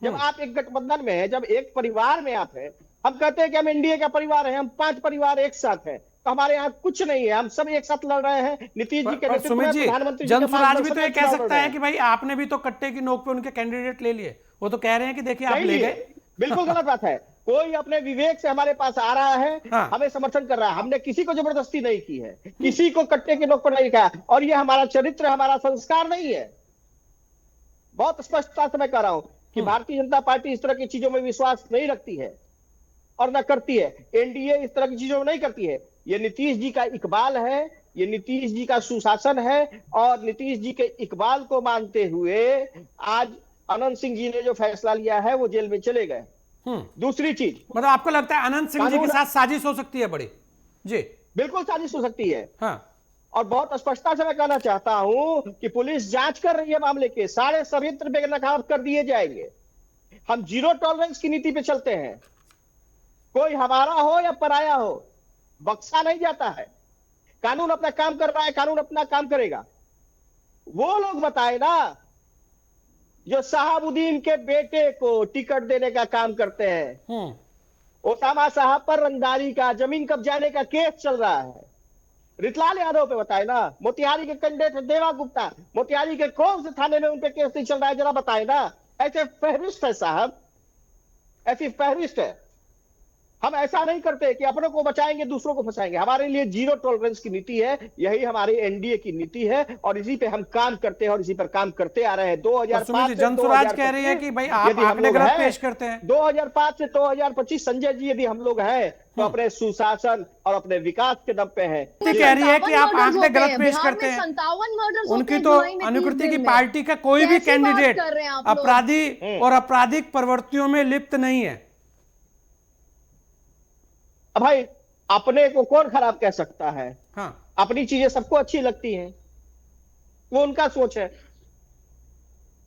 [SPEAKER 5] जब आप एक गठबंधन में हैं, जब एक परिवार में आप हैं, हम कहते हैं कि हम एनडीए का परिवार है, हम 5 परिवार एक साथ हैं, तो हमारे यहाँ कुछ नहीं है, हम सब एक साथ लड़ रहे हैं। नीतीश जी के नेतृत्व में, प्रधानमंत्री
[SPEAKER 1] जनसुराज भी तो ये कह सकता है कि भाई आपने भी तो कट्टे की नोक पे उनके कैंडिडेट ले लिए। वो तो कह रहे हैं कि देखिए आप ले गए।
[SPEAKER 5] बिल्कुल गलत बात है। कोई अपने विवेक से हमारे पास आ रहा है, हमें समर्थन कर रहा है। हमने किसी को जबरदस्ती नहीं की है, किसी को कट्टे के नोक पर नहीं कहा, और ये हमारा चरित्र, हमारा संस्कार नहीं है। बहुत स्पष्टता से मैं कह रहा हूं कि भारतीय जनता पार्टी इस तरह की चीजों में विश्वास नहीं रखती है और न करती है। एनडीए इस तरह की चीजों में नहीं करती है। ये नीतीश जी का इकबाल है, ये नीतीश जी का सुशासन है, और नीतीश जी के इकबाल को मानते हुए आज अनंत सिंह जी ने जो फैसला लिया है वो जेल में चले गए। दूसरी चीज,
[SPEAKER 1] मतलब आपको लगता है अनंत सिंह जी के साथ साजिश हो सकती है बड़ी? जी
[SPEAKER 5] बिल्कुल साजिश हो सकती है। और बहुत स्पष्टता से मैं कहना चाहता हूं कि पुलिस जांच कर रही है मामले के, सारे षड्यंत्र बेनकाब कर दिए जाएंगे। हम जीरो टॉलरेंस की नीति पे चलते हैं। कोई हमारा हो या पराया हो, बख्शा नहीं जाता है। कानून अपना काम कर रहा है, कानून अपना काम करेगा। वो लोग बताए ना जो शहाबुद्दीन के बेटे को टिकट देने का काम करते हैं। ओसामा साहब पर रंगदारी का, जमीन कब्जाने का केस चल रहा है। रितलाल यादव पे बताए ना। मोतिहारी के कैंडिडेट देवा गुप्ता, मोतिहारी के कौन से थाने में उनके केस नहीं चल रहा है, जरा बताए ना। ऐसे फहरिस्त है साहब, ऐसी फहरिस्त है। हम ऐसा नहीं करते कि अपनों को बचाएंगे दूसरों को फंसाएंगे। हमारे लिए जीरो टॉलरेंस की नीति है, यही हमारी एनडीए की नीति है और इसी पे हम काम करते हैं और इसी पर काम करते आ रहे हैं। 2005 से
[SPEAKER 1] जनसुराज कह रही है कि भाई आप आंकड़े गलत पेश करते हैं।
[SPEAKER 5] 2005 से 2025 संजय जी यदि हम लोग हैं तो अपने सुशासन और अपने विकास के दम पे हैं।
[SPEAKER 1] कह रही है कि आप आंकड़े गलत पेश करते हैं।
[SPEAKER 3] 57 मर्डर्स
[SPEAKER 1] उनकी तो अनुकृति की पार्टी का कोई भी कैंडिडेट अपराधी और आपराधिक प्रवृत्तियों में लिप्त नहीं है।
[SPEAKER 5] भाई अपने को कौन खराब कह सकता है?
[SPEAKER 1] हाँ,
[SPEAKER 5] अपनी चीजें सबको अच्छी लगती हैं, वो उनका सोच है।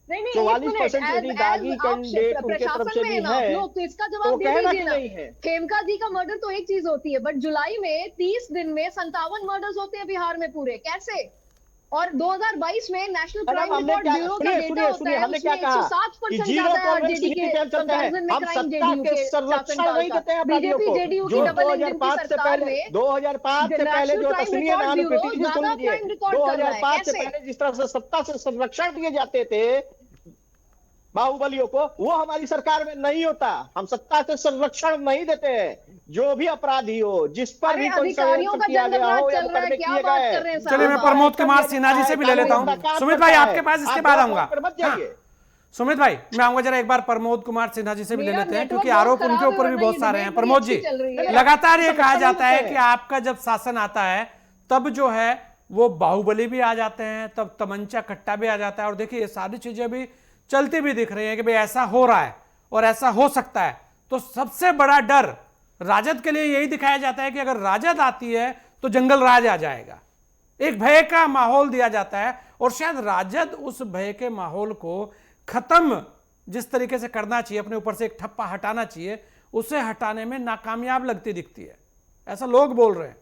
[SPEAKER 5] 44% यदि दागी कैंडिडेट उनके तरफ से भी है
[SPEAKER 3] तो इसका जवाब दे दीजिए ना।
[SPEAKER 5] नहीं है।
[SPEAKER 3] खेमका जी का मर्डर तो एक चीज होती है, बट जुलाई में 30 दिन में 57 मर्डर्स होते हैं बिहार में पूरे, कैसे? और 2022 में नेशनल क्राइम रिकॉर्ड ब्यूरो का डेटा होता है,
[SPEAKER 5] हमने क्या कहा?
[SPEAKER 3] 107%
[SPEAKER 5] जीरो
[SPEAKER 3] ज्यादा है
[SPEAKER 5] टॉलरेंस
[SPEAKER 3] आरजेडी के कंपैरिजन में
[SPEAKER 5] हम
[SPEAKER 3] क्राइम
[SPEAKER 5] सत्ता
[SPEAKER 3] जेडीयू
[SPEAKER 5] के
[SPEAKER 3] के
[SPEAKER 5] संरक्षण नहीं देते हैं अपराधियों
[SPEAKER 3] बीजेपी
[SPEAKER 5] को।
[SPEAKER 3] जेडीयू की
[SPEAKER 5] जो
[SPEAKER 3] डबल इंजन की
[SPEAKER 5] 2005 से
[SPEAKER 3] सरकार
[SPEAKER 5] पहले
[SPEAKER 3] में
[SPEAKER 5] 2005 से पहले जो था, सुनिए ना, अनुकृति जी सुन लीजिए, 2005 से पहले जिस तरह से सत्ता से संरक्षण दिए जाते थे बाहुबलियों को, वो हमारी सरकार में नहीं होता। हम सत्ता से संरक्षण नहीं देते हैं। जो भी अपराधी हो, जिस पर भी कोई षड्यंत्र किया गया हो या मुकदमे किए गए।
[SPEAKER 1] चलिए मैं प्रमोद कुमार सिन्हा जी से भी ले लेता हूं। सुमित भाई आपके पास इसके बाद आऊंगा। सुमित भाई मैं आऊंगा जरा एक बार प्रमोद कुमार सिन्हा जी से भी ले लेते हैं, क्योंकि आरोप उनके ऊपर भी बहुत सारे हैं। प्रमोद जी, लगातार ये कहा जाता है कि आपका जब शासन आता है तब जो है वो बाहुबली भी आ जाते हैं, तब तमंचा कट्टा भी आ जाता है, और देखिए ये सारी चीजें भी चलती भी दिख रही है कि भाई ऐसा हो रहा है और ऐसा हो सकता है। तो सबसे बड़ा डर राजद के लिए यही दिखाया जाता है कि अगर राजद आती है तो जंगल राज आ जाएगा, एक भय का माहौल दिया जाता है, और शायद राजद उस भय के माहौल को खत्म जिस तरीके से करना चाहिए, अपने ऊपर से एक ठप्पा हटाना चाहिए, उसे हटाने में नाकामयाब लगती दिखती है, ऐसा लोग बोल रहे हैं।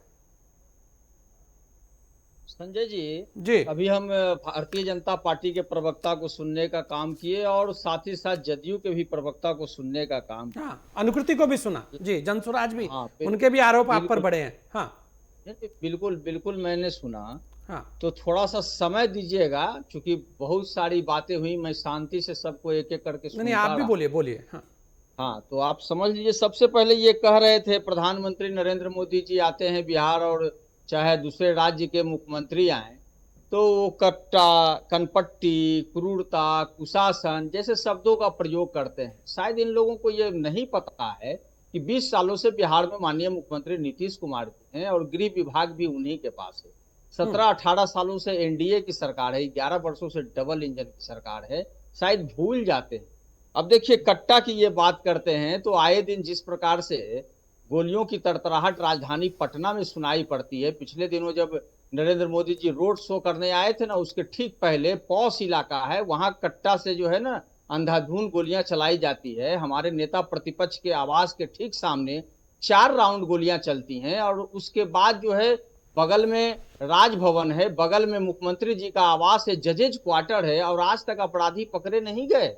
[SPEAKER 6] संजय जी, अभी हम भारतीय जनता पार्टी के प्रवक्ता को सुनने का काम किए और साथ ही साथ जदयू के भी प्रवक्ता को सुनने का काम किया।
[SPEAKER 1] अनुकृति को भी सुना जी, जनसुराज भी, उनके भी आरोप आप पर बढ़े हैं। हाँ
[SPEAKER 6] बिल्कुल बिल्कुल मैंने सुना।
[SPEAKER 1] हाँ,
[SPEAKER 6] तो थोड़ा सा समय दीजिएगा, क्योंकि बहुत सारी बातें हुई, मैं शांति से सबको एक एक करके सुनता रहा।
[SPEAKER 1] आप भी बोलिए बोलिए।
[SPEAKER 6] हाँ, तो आप समझ लीजिए, सबसे पहले ये कह रहे थे प्रधानमंत्री नरेंद्र मोदी जी आते हैं बिहार और चाहे दूसरे राज्य के मुख्यमंत्री आए तो वो कट्टा, कनपट्टी, क्रूरता, कुशासन जैसे शब्दों का प्रयोग करते हैं। शायद इन लोगों को ये नहीं पता है कि 20 सालों से बिहार में माननीय मुख्यमंत्री नीतीश कुमार जी हैं और गृह विभाग भी उन्हीं के पास है। 17-18 सालों से एनडीए की सरकार है, 11 वर्षों से डबल इंजन की सरकार है, शायद भूल जाते हैं। अब देखिए, कट्टा की ये बात करते हैं तो आए दिन जिस प्रकार से गोलियों की तरतराहट राजधानी पटना में सुनाई पड़ती है। पिछले दिनों जब नरेंद्र मोदी जी रोड शो करने आए थे ना, उसके ठीक पहले पौष इलाका है, वहां कट्टा से जो है ना अंधाधुंध गोलियां चलाई जाती है। हमारे नेता प्रतिपक्ष के आवास के ठीक सामने 4 राउंड गोलियां चलती हैं, और उसके बाद जो है बगल में राजभवन है, बगल में मुख्यमंत्री जी का आवास है, जजेज क्वार्टर है, और आज तक अपराधी पकड़े नहीं गए।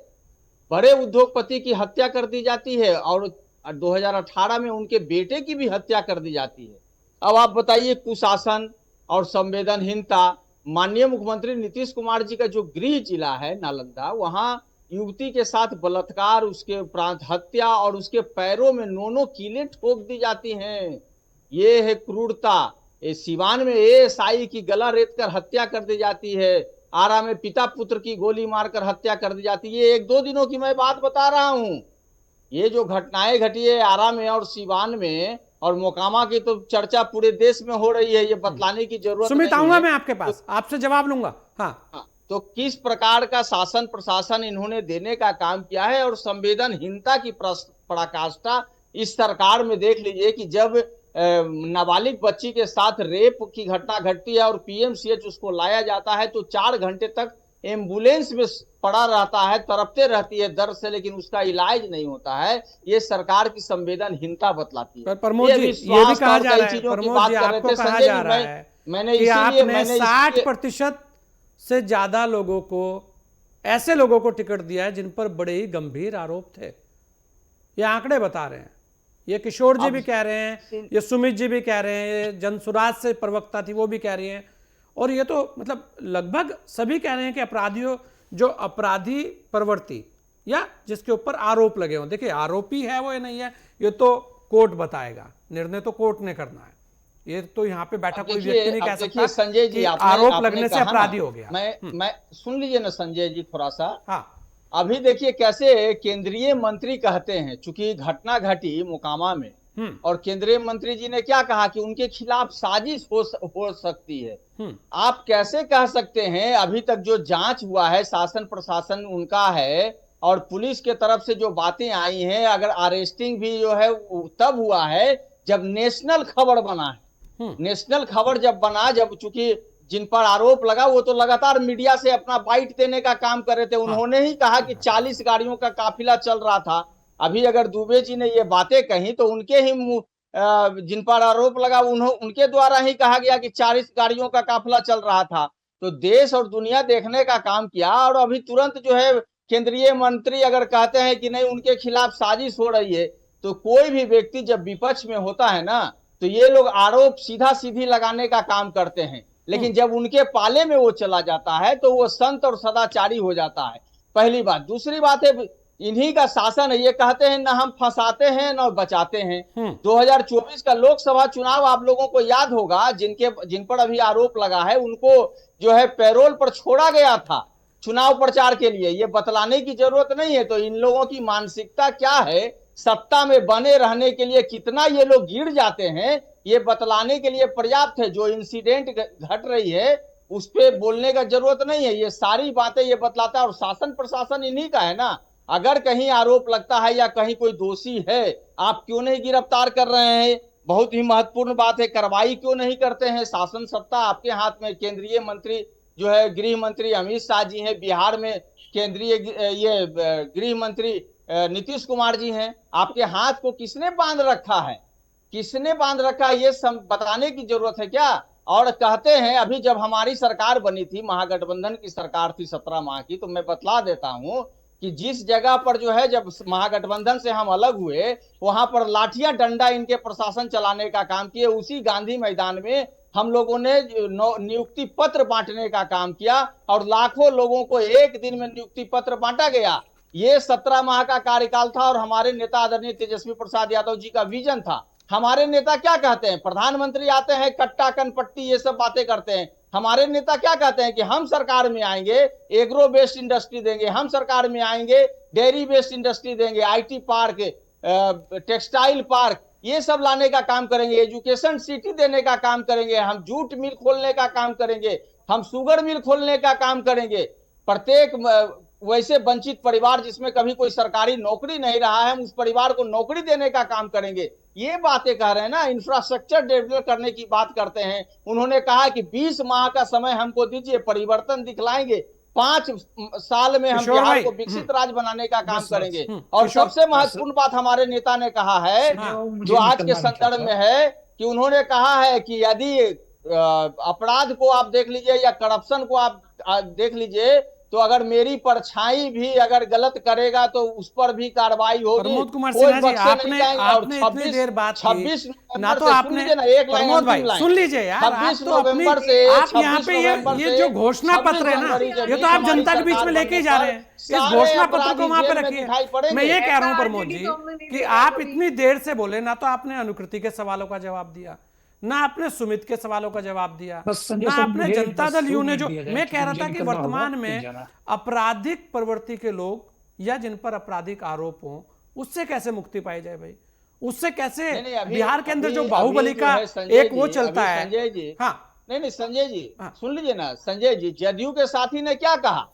[SPEAKER 6] बड़े उद्योगपति की हत्या कर दी जाती है और 2018 में उनके बेटे की भी हत्या कर दी जाती है। अब आप बताइए, कुशासन और संवेदनहीनता। माननीय मुख्यमंत्री नीतीश कुमार जी का जो गृह जिला है नालंदा, वहां युवती के साथ बलात्कार, उसके उपरांत हत्या और उसके पैरों में 9 कीलें ठोक दी जाती हैं। ये है क्रूरता। सिवान में एएसआई की गला रेत कर हत्या कर दी जाती है। आरा में पिता पुत्र की गोली मारकर हत्या कर दी जाती है। ये 1-2 दिनों की मैं बात बता रहा हूं। ये जो घटनाएं घटी है आरा में और सिवान में और मोकामा की, तो चर्चा पूरे देश में हो रही है, ये बतलाने की जरूरत नहीं है।
[SPEAKER 1] सुमित, आऊंगा मैं आपके पास, आपसे जवाब लूंगा। हाँ,
[SPEAKER 6] तो किस प्रकार का शासन प्रशासन इन्होंने देने का काम किया है, और संवेदनहीनता की पराकाष्ठा इस सरकार में देख लीजिए कि जब नाबालिग बच्ची के साथ रेप की घटना घटती है और पीएमसीएच उसको लाया जाता है तो 4 घंटे तक एम्बुलेंस में पड़ा रहता है, तड़पते रहती है दर्द से, लेकिन उसका इलाज नहीं होता है। ये सरकार की संवेदनहीनता बतलाती है।
[SPEAKER 1] प्रमोद जी, ये भी कहा जा रहा है, प्रमोद जी आपको कहा जा रहा है कि आपने 60% से ज्यादा लोगों को, ऐसे लोगों को टिकट दिया है जिन पर बड़े ही गंभीर आरोप थे। ये आंकड़े बता रहे हैं, ये किशोर जी भी कह रहे हैं, ये सुमित जी भी कह रहे हैं, ये जनसुराज से प्रवक्ता थी वो भी कह रही हैं, और ये तो मतलब लगभग सभी कह रहे हैं कि अपराधियों, जो अपराधी प्रवृत्ति या जिसके ऊपर आरोप लगे हों, देखिए आरोपी है वो, ये नहीं है, ये तो कोर्ट बताएगा, निर्णय तो कोर्ट ने करना है। ये तो यहाँ पे बैठा कोई व्यक्ति नहीं कह सकता
[SPEAKER 6] संजय जी,
[SPEAKER 1] कि आरोप लगने से अपराधी हो गया।
[SPEAKER 6] मैं सुन लीजिए ना संजय जी थोड़ा सा।
[SPEAKER 1] हाँ,
[SPEAKER 6] अभी देखिए कैसे केंद्रीय मंत्री कहते हैं, चूंकि घटना घटी मोकामा में, और केंद्रीय मंत्री जी ने क्या कहा कि उनके खिलाफ साजिश हो सकती है। आप कैसे कह सकते हैं? अभी तक जो जांच हुआ है, शासन प्रशासन उनका है, और पुलिस के तरफ से जो बातें आई हैं, अगर अरेस्टिंग भी जो है तब हुआ है जब नेशनल खबर बना है। नेशनल खबर जब बना, जब चूंकि जिन पर आरोप लगा वो तो लगातार मीडिया से अपना बाइट देने का काम कर रहे थे। उन्होंने ही कहा कि 40 गाड़ियों का काफिला चल रहा था। अभी अगर दुबे जी ने ये बातें कही तो उनके ही जिन पर आरोप लगा उनके द्वारा ही कहा गया कि 40 गाड़ियों का काफिला चल रहा था। तो देश और दुनिया देखने का काम किया, और अभी तुरंत जो है केंद्रीय मंत्री अगर कहते हैं कि नहीं उनके खिलाफ साजिश हो रही है, तो कोई भी व्यक्ति जब विपक्ष में होता है ना, तो ये लोग आरोप सीधा सीधी लगाने का काम करते हैं, लेकिन जब उनके पाले में वो चला जाता है तो वो संत और सदाचारी हो जाता है। पहली बात। दूसरी बात है, इन्हीं का शासन है। ये कहते हैं ना हम फंसाते हैं ना बचाते हैं। 2024 का लोकसभा चुनाव आप लोगों को याद होगा, जिन पर अभी आरोप लगा है उनको जो है पैरोल पर छोड़ा गया था चुनाव प्रचार के लिए। ये बतलाने की जरूरत नहीं है। तो इन लोगों की मानसिकता क्या है, सत्ता में बने रहने के लिए कितना ये लोग गिर जाते हैं, ये बतलाने के लिए पर्याप्त है। जो इंसिडेंट घट रही है उस पर बोलने का जरूरत नहीं है। ये सारी बातें ये बतलाता है, और शासन प्रशासन इन्हीं का है ना। अगर कहीं आरोप लगता है या कहीं कोई दोषी है, आप क्यों नहीं गिरफ्तार कर रहे हैं? बहुत ही महत्वपूर्ण बात है, कार्रवाई क्यों नहीं करते हैं? शासन सत्ता आपके हाथ में। केंद्रीय मंत्री जो है गृह मंत्री अमित शाह जी हैं, बिहार में केंद्रीय ये गृह मंत्री नीतीश कुमार जी हैं। आपके हाथ को किसने बांध रखा है? किसने बांध रखा है ये बताने की जरूरत है क्या? और कहते हैं अभी जब हमारी सरकार बनी थी, महागठबंधन की सरकार थी 17 माह की, तो मैं बतला देता हूं कि जिस जगह पर जो है जब महागठबंधन से हम अलग हुए, वहां पर लाठियां डंडा इनके प्रशासन चलाने का काम किए। उसी गांधी मैदान में हम लोगों ने नियुक्ति पत्र बांटने का काम किया, और लाखों लोगों को एक दिन में नियुक्ति पत्र बांटा गया। ये 17 माह का कार्यकाल था, और हमारे नेता आदरणीय तेजस्वी प्रसाद यादव जी का विजन था। हमारे नेता क्या कहते हैं? प्रधानमंत्री आते हैं, कट्टा कनपट्टी ये सब बातें करते हैं। हमारे नेता क्या कहते हैं कि हम सरकार में आएंगे, एग्रो बेस्ड इंडस्ट्री देंगे, हम सरकार में आएंगे डेयरी बेस्ड इंडस्ट्री देंगे, आईटी पार्क, टेक्सटाइल पार्क, ये सब लाने का काम करेंगे, एजुकेशन सिटी देने का काम करेंगे, हम जूट मिल खोलने का काम करेंगे, हम शुगर मिल खोलने का काम करेंगे। प्रत्येक वैसे वंचित परिवार जिसमें कभी कोई सरकारी नौकरी नहीं रहा है, हम उस परिवार को नौकरी देने का काम करेंगे। ये बातें कह रहे हैं ना। इंफ्रास्ट्रक्चर डेवलप करने की बात करते हैं। उन्होंने कहा कि 20 माह का समय हमको दीजिए, परिवर्तन दिखलाएंगे, 5 साल में हम बिहार को विकसित राज्य बनाने का काम करेंगे। और सबसे महत्वपूर्ण बात हमारे नेता ने कहा है, जो आज के संदर्भ में है, कि उन्होंने कहा है कि यदि अपराध को आप देख लीजिए या करप्शन को आप देख लीजिए, तो अगर मेरी परछाई भी अगर गलत करेगा तो उस पर भी कार्रवाई होगी।
[SPEAKER 1] प्रमोद कुमार सिन्हा जी, आपने इतनी देर बात की,
[SPEAKER 6] 26
[SPEAKER 1] ना तो आपने, प्रमोद भाई सुन लीजिए यार, आप तो अपनी, आप यहाँ पे ये जो घोषणा पत्र है ना, ये तो आप जनता के बीच में लेके ही जा रहे हैं। इस घोषणा पत्र को वहां पे रखिए। मैं ये कह रहा हूँ प्रमोद जी कि आप इतनी देर से बोले, ना तो आपने अनुकृति के सवालों का जवाब दिया, ना आपने सुमित के सवालों का जवाब दिया, ना आपने जनता दल यू ने जो, मैं कह रहा था कि वर्तमान में आपराधिक प्रवृत्ति के लोग या जिन पर आपराधिक आरोप हो, उससे कैसे मुक्ति पाई जाए भाई? उससे कैसे बिहार के अंदर जो बाहुबली का एक वो चलता है।
[SPEAKER 6] संजय जी,
[SPEAKER 1] हाँ
[SPEAKER 6] नहीं संजय जी सुन लीजिए ना। संजय जी, जदयू के साथी ने क्या कहा?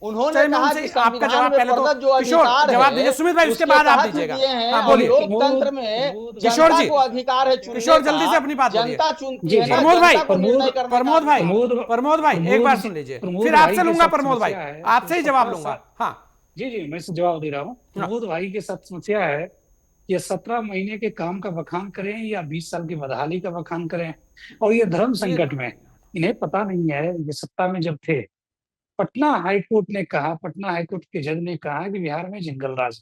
[SPEAKER 6] उन्होंने कहा कि
[SPEAKER 1] आपका जवाब पहले तो किशोर जवाब दीजिए, सुमित भाई उसके बाद आप दीजिएगा। हाँ बोलिए।
[SPEAKER 6] लोकतंत्र में
[SPEAKER 1] किशोर जी
[SPEAKER 6] को अधिकार है,
[SPEAKER 1] किशोर जल्दी से अपनी बात बोलिए।
[SPEAKER 6] जनता चुनती है।
[SPEAKER 1] प्रमोद भाई एक बार सुन लीजिए, फिर आपसे लूंगा। प्रमोद भाई आपसे ही जवाब लूंगा। हाँ
[SPEAKER 4] जी मैं जवाब दे रहा हूँ। प्रमोद भाई के साथ समस्या है, ये 17 महीने के काम का बखान करें या 20 साल की बदहाली का बखान करें, और ये धर्म संकट में इन्हें पता नहीं है। ये सत्ता में जब थे, पटना हाईकोर्ट ने कहा, पटना हाईकोर्ट के जज ने कहा कि बिहार में जंगल राज,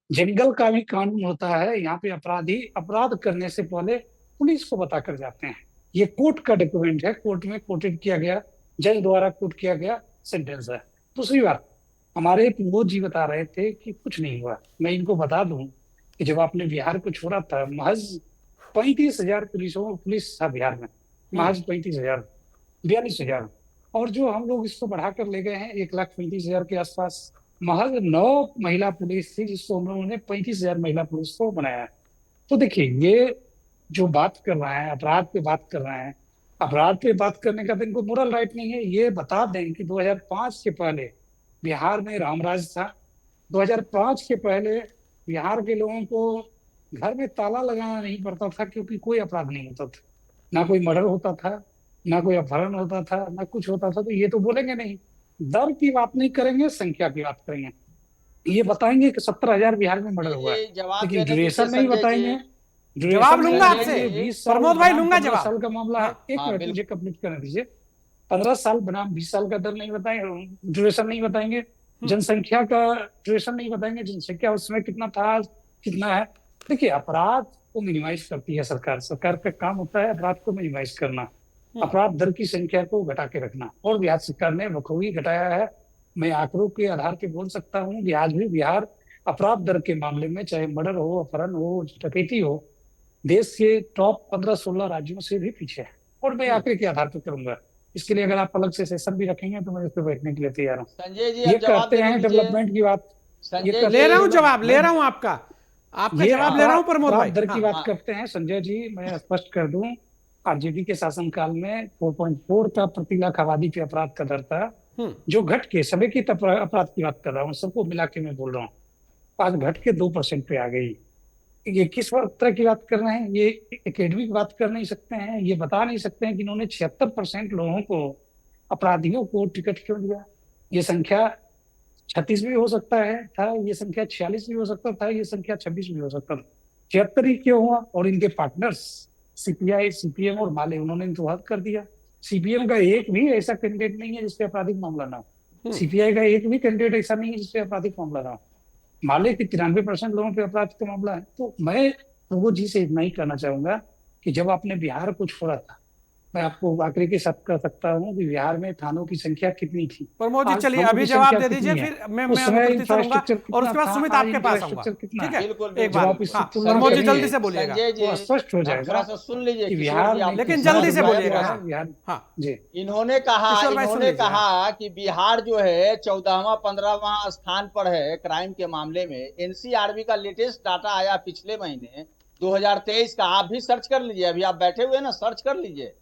[SPEAKER 4] जंगल का भी कानून होता है। यहाँ पे अपराधी अपराध करने से पहले पुलिस को बता कर जाते हैं। ये कोर्ट का डॉक्यूमेंट है, कोर्ट में कोटेड किया गया, जज द्वारा कोट किया गया सेंटेंस है। दूसरी बात, हमारे प्रमोद जी बता रहे थे कि कुछ नहीं हुआ। मैं इनको बता दूं कि जब आपने बिहार को छोड़ा था, महज 35,000 पुलिस था बिहार में, महज 35,000, 42,000। और जो हम लोग इसको बढ़ाकर ले गए हैं 1,35,000 के आसपास। महज 9 महिला पुलिस थी, जिसको हम लोगों ने 35,000 महिला पुलिस को बनाया। तो देखिए, ये जो बात कर रहा है, अपराध पे बात कर रहे हैं, अपराध पे बात करने का तो इनको मोरल राइट नहीं है। ये बता दें कि 2005 के पहले बिहार में रामराज था। 2005 के पहले बिहार के लोगों को घर में ताला लगाना नहीं पड़ता था, क्योंकि कोई अपराध नहीं होता था, ना कोई मर्डर होता था, ना कोई अपहरण होता था, ना कुछ होता था। तो ये तो बोलेंगे नहीं, दर की बात नहीं करेंगे, संख्या की बात करेंगे। ये बताएंगे कि 70,000 बिहार में मर्डर हुआ है,
[SPEAKER 6] जवाब
[SPEAKER 4] लेकिन
[SPEAKER 6] देने
[SPEAKER 4] ड्यूरेशन नहीं बताएंगे।
[SPEAKER 1] जवाब लूंगा आपसे,
[SPEAKER 4] 20 साल
[SPEAKER 1] प्रमोद भाई
[SPEAKER 4] बनाम
[SPEAKER 1] लूंगा
[SPEAKER 4] 15
[SPEAKER 1] जवाब।
[SPEAKER 4] साल का मामला है। एक मिनट मुझे कंप्लीट करने दीजिए। 15 साल बनाम 20 साल का दर नहीं बताएंगे, ड्यूरेशन नहीं बताएंगे, जनसंख्या का ड्यूरेशन नहीं बताएंगे, जनसंख्या उसमें कितना था, कितना है। देखिए, अपराध को मिनिमाइज करती है सरकार। सरकार का काम होता है अपराध को मिनिमाइज करना, अपराध दर की संख्या को घटा के रखना, और बिहार सरकार ने बखूबी घटाया है। मैं आंकड़ों के आधार पे बोल सकता हूँ कि आज भी बिहार अपराध दर के मामले में, चाहे मर्डर हो, अपहरण हो, डकैती हो, देश के टॉप 15-16 राज्यों से भी पीछे है। और मैं आंकड़े के आधार पर करूंगा। इसके लिए अगर आप अलग से सेशन भी रखेंगे तो मैं इस पर बैठने के लिए तैयार हूँ।
[SPEAKER 6] संजय जी
[SPEAKER 4] ये
[SPEAKER 6] अब जवाब
[SPEAKER 4] कहते
[SPEAKER 6] दे
[SPEAKER 4] हैं
[SPEAKER 6] दीजिए।
[SPEAKER 4] डेवलपमेंट की बात,
[SPEAKER 6] संजय
[SPEAKER 1] ले रहा हूं जवाब, ले रहा हूं आपका जवाब ले रहा हूं प्रमोद भाई।
[SPEAKER 4] दर की बात करते हैं संजय जी। मैं स्पष्ट कर दूं, आरजेडी के शासनकाल में 4.4 का प्रति लाख आबादी पे अपराध का दर था, जो घट के समेकित अपराध की बात कर रहा हूँ, सबको मिला के मैं बोल रहा हूँ, आज घट के 2% पे आ गई। ये किस तरह की बात कर रहे हैं? ये एकेडमिक बात कर नहीं सकते हैं, ये बता नहीं सकते हैं कि इन्होंने 76% लोगों को, अपराधियों को टिकट क्यों दिया। ये संख्या 36 भी हो सकता है था, ये संख्या 46 भी हो सकता था, ये संख्या 26 भी हो सकता था। 76 ही क्यों हुआ? और इनके पार्टनर्स सीपीआई, सीपीएम और माले, उन्होंने इनको हद कर दिया। सीपीएम का एक भी ऐसा कैंडिडेट नहीं है जिसपे आपराधिक मामला ना हो, सीपीआई का एक भी कैंडिडेट ऐसा नहीं है जिसपे आपराधिक मामला ना हो। माले के 93% लोगों पे अपराध का मामला है। तो मैं प्रभु जी से इतना ही कहना चाहूंगा कि जब आपने बिहार को छोड़ा था, मैं आपको आंकड़े के साथ कह सकता हूँ कि बिहार में थानों की संख्या कितनी थी।
[SPEAKER 1] प्रमोद जी चलिए अभी जवाब दे दीजिए, फिर मैं अनुकृति करूंगा और उसके बाद सुमित आपके पास आऊंगा। ठीक है, एक बार प्रमोद जी जल्दी से बोलिएगा,
[SPEAKER 4] तो स्पष्ट हो जाएगा।
[SPEAKER 6] थोड़ा सा सुन लीजिए
[SPEAKER 4] बिहार,
[SPEAKER 1] लेकिन जल्दी से बोलिएगा।
[SPEAKER 4] हाँ जी।
[SPEAKER 6] इन्होंने कहा कि बिहार जो है 14वां 15वां स्थान पर है क्राइम के मामले में। एनसीआरबी का लेटेस्ट डाटा आया पिछले महीने 2023 का, आप भी सर्च कर लीजिए, अभी आप बैठे हुए ना, सर्च कर लीजिए।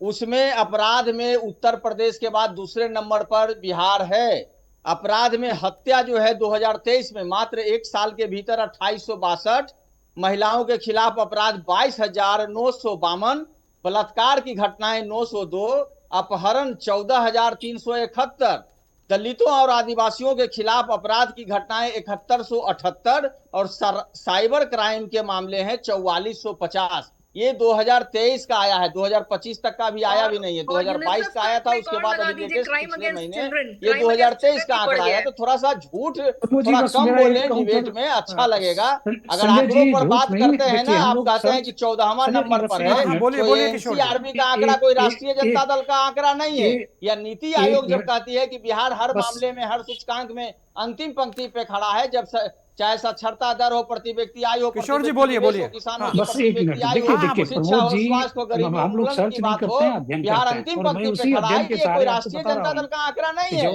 [SPEAKER 6] उसमें अपराध में उत्तर प्रदेश के बाद दूसरे नंबर पर बिहार है। अपराध में हत्या जो है 2023 में मात्र एक साल के भीतर 2862, महिलाओं के खिलाफ अपराध 22,952, बलात्कार की घटनाएं 902, अपहरण 14,371, दलितों और आदिवासियों के खिलाफ अपराध की घटनाएं 7178 और साइबर क्राइम के मामले हैं 4450। ये 2023 का आया है, 2025 तक का भी आया भी नहीं है। 2022 का आया था, उसके बाद अभी लेटेस्ट पिछले महीने ये 2023 का आंकड़ा आया। तो थोड़ा सा झूठ थोड़ा कम बोले डिबेट में, अच्छा लगेगा। अगर आंकड़ों पर बात करते हैं ना, आप कहते हैं कि 14वां नंबर पर है, तो एनसीआरबी का आंकड़ा कोई राष्ट्रीय जनता दल का आंकड़ा नहीं है। या नीति आयोग जब कहती है कि बिहार हर मामले में, हर सूचकांक में अंतिम पंक्ति पे खड़ा है, जब चाहे साक्षरता दर हो, प्रति व्यक्ति आय हो,
[SPEAKER 1] किशोर जी बोलिए,
[SPEAKER 6] किसानों की प्रति व्यक्ति आय हो, शिक्षा हो, स्वास्थ्य हो, गरीबी उन्मूलन की बात हो, बिहार अंतिम पंक्ति पे खड़ा है। ये कोई राष्ट्रीय जनता दल का आंकड़ा नहीं है,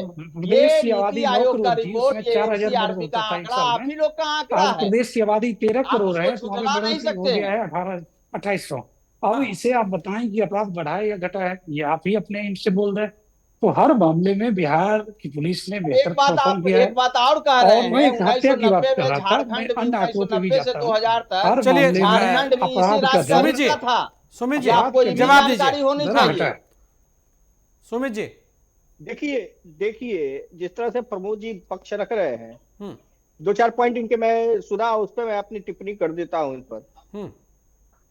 [SPEAKER 6] ये नीति आयोग का रिपोर्ट, ये एनसीआरबी का आंकड़ा, आप ही लोग का आंकड़ा है।
[SPEAKER 4] प्रदेश की आबादी 13 करोड़ है,
[SPEAKER 6] झुठला नहीं सकते।
[SPEAKER 4] 2800। अब इसे आप बताएं कि अपराध बढ़ा है या घटा है, ये आप ही अपने एम से बोल रहे हैं। तो हर मामले में बिहार की पुलिस ने बेहतर परफॉर्म किया है।
[SPEAKER 6] एक बात और कह रहे हैं,
[SPEAKER 4] 1990 में
[SPEAKER 6] झारखंड में 1990 से 2000 तक
[SPEAKER 1] चलिए
[SPEAKER 6] झारखंड भी इसी राज्य का था।
[SPEAKER 1] सुमित जी
[SPEAKER 6] आपको
[SPEAKER 1] जवाब दीजिए,
[SPEAKER 6] होनी चाहिए।
[SPEAKER 1] सुमित जी
[SPEAKER 5] देखिए जिस तरह से प्रमोद जी पक्ष रख रहे हैं, 2-4 पॉइंट इनके मैं सुना, उस पर मैं अपनी टिप्पणी कर देता हूं। इन पर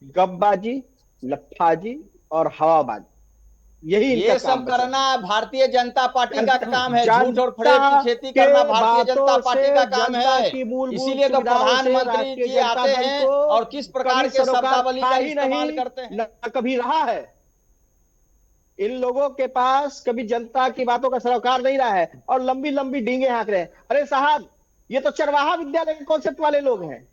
[SPEAKER 5] गपबाजी, लफाजी और हवाबाजी, यही
[SPEAKER 6] ये सब करना भारतीय जनता पार्टी का काम है। झूठ और फरेब की खेती करना भारतीय जनता पार्टी का काम है। इसीलिए तो प्रधानमंत्री जी आते हैं और किस प्रकार के शब्दावली का इस्तेमाल करते हैं।
[SPEAKER 5] न कभी रहा है इन लोगों के पास, कभी जनता की बातों का सरोकार नहीं रहा है, और लंबी लंबी डींगे हाँक रहे हैं। अरे साहब, ये तो चरवाहा विद्यालय के कॉन्सेप्ट वाले लोग हैं।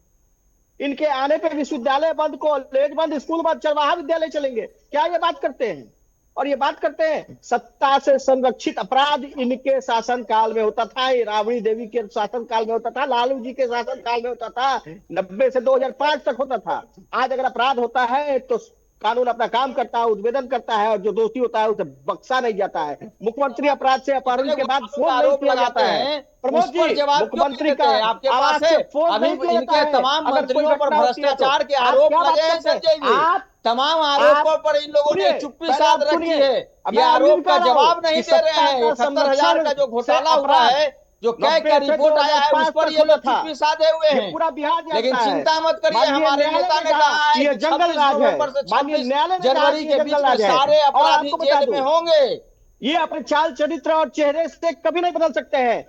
[SPEAKER 5] इनके आने पे विश्वविद्यालय बंद, कॉलेज बंद, स्कूल बंद, चरवाहा विद्यालय चलेंगे, क्या ये बात करते हैं? और ये बात करते हैं सत्ता से संरक्षित अपराध इनके शासन काल में होता था, ये राबड़ी देवी के शासन काल में होता था, लालू जी के शासन काल में होता था, 90 से 2005 तक होता था। आज अगर अपराध होता है तो कानून अपना काम करता है, उद्भेदन करता है, और जो दोषी होता है उसे बख्शा नहीं जाता है। मुख्यमंत्री अपराध से अपहरण के बाद फोन नहीं किया जाता है। प्रमोद जी, मुख्यमंत्री का
[SPEAKER 6] आपके
[SPEAKER 5] आवाज
[SPEAKER 6] पास
[SPEAKER 5] से
[SPEAKER 6] है
[SPEAKER 5] फोन
[SPEAKER 6] अभी
[SPEAKER 5] नहीं किया जाता
[SPEAKER 6] इनके
[SPEAKER 5] है।
[SPEAKER 6] तमाम
[SPEAKER 5] अगर कोई
[SPEAKER 6] मंत्रियों पर
[SPEAKER 5] घटना होती है तो
[SPEAKER 6] भ्रष्टाचार के
[SPEAKER 5] आप
[SPEAKER 6] आरोप
[SPEAKER 5] क्या बात
[SPEAKER 6] लगे हैं
[SPEAKER 5] करते हैं?
[SPEAKER 6] संजय जी, तमाम आरोपों पर इन लोगों ने
[SPEAKER 5] सुनिए,
[SPEAKER 6] चुप्पी
[SPEAKER 5] पहले
[SPEAKER 6] साध
[SPEAKER 5] आप
[SPEAKER 6] रखी
[SPEAKER 5] सुनिए।
[SPEAKER 6] है।
[SPEAKER 5] अब
[SPEAKER 6] ये
[SPEAKER 5] मैं अभी भी
[SPEAKER 6] आरोप का
[SPEAKER 5] कह रहा हूं
[SPEAKER 6] जवाब नहीं
[SPEAKER 5] कि
[SPEAKER 6] दे रहे
[SPEAKER 5] सत्ता
[SPEAKER 6] हैं।
[SPEAKER 5] का
[SPEAKER 6] 71,000 का जो घोटाला हुआ
[SPEAKER 5] अपराध
[SPEAKER 6] है, जो कैग का
[SPEAKER 5] 90 से
[SPEAKER 6] रिपोर्ट आया है, उस
[SPEAKER 5] 2005
[SPEAKER 6] पर
[SPEAKER 5] तक
[SPEAKER 6] ये लोग
[SPEAKER 5] होता था।
[SPEAKER 6] चुप्पी साधे हुए
[SPEAKER 5] ये
[SPEAKER 6] हैं।
[SPEAKER 5] पूरा बिहार जानता
[SPEAKER 6] लेकिन
[SPEAKER 5] है।
[SPEAKER 6] चिंता मत करिए,
[SPEAKER 5] माननीय
[SPEAKER 6] हमारे
[SPEAKER 5] न्यायालय
[SPEAKER 6] नेता
[SPEAKER 5] ने
[SPEAKER 6] ने कहा है
[SPEAKER 5] ये
[SPEAKER 6] कि
[SPEAKER 5] जंगल
[SPEAKER 6] 26
[SPEAKER 5] राज है।
[SPEAKER 6] नवंबर से
[SPEAKER 5] माननीय
[SPEAKER 6] 26
[SPEAKER 5] न्यायालय ने कहा
[SPEAKER 6] जनवरी
[SPEAKER 5] कि
[SPEAKER 6] के
[SPEAKER 5] ये
[SPEAKER 6] बीच
[SPEAKER 5] जंगल
[SPEAKER 6] में
[SPEAKER 5] राज है।
[SPEAKER 6] सारे
[SPEAKER 5] और
[SPEAKER 6] अपराधी
[SPEAKER 5] आपको बता
[SPEAKER 6] जेल में
[SPEAKER 5] दूं,
[SPEAKER 6] होंगे।
[SPEAKER 5] ये अपने चाल चरित्र और चेहरे से कभी नहीं बदल सकते हैं।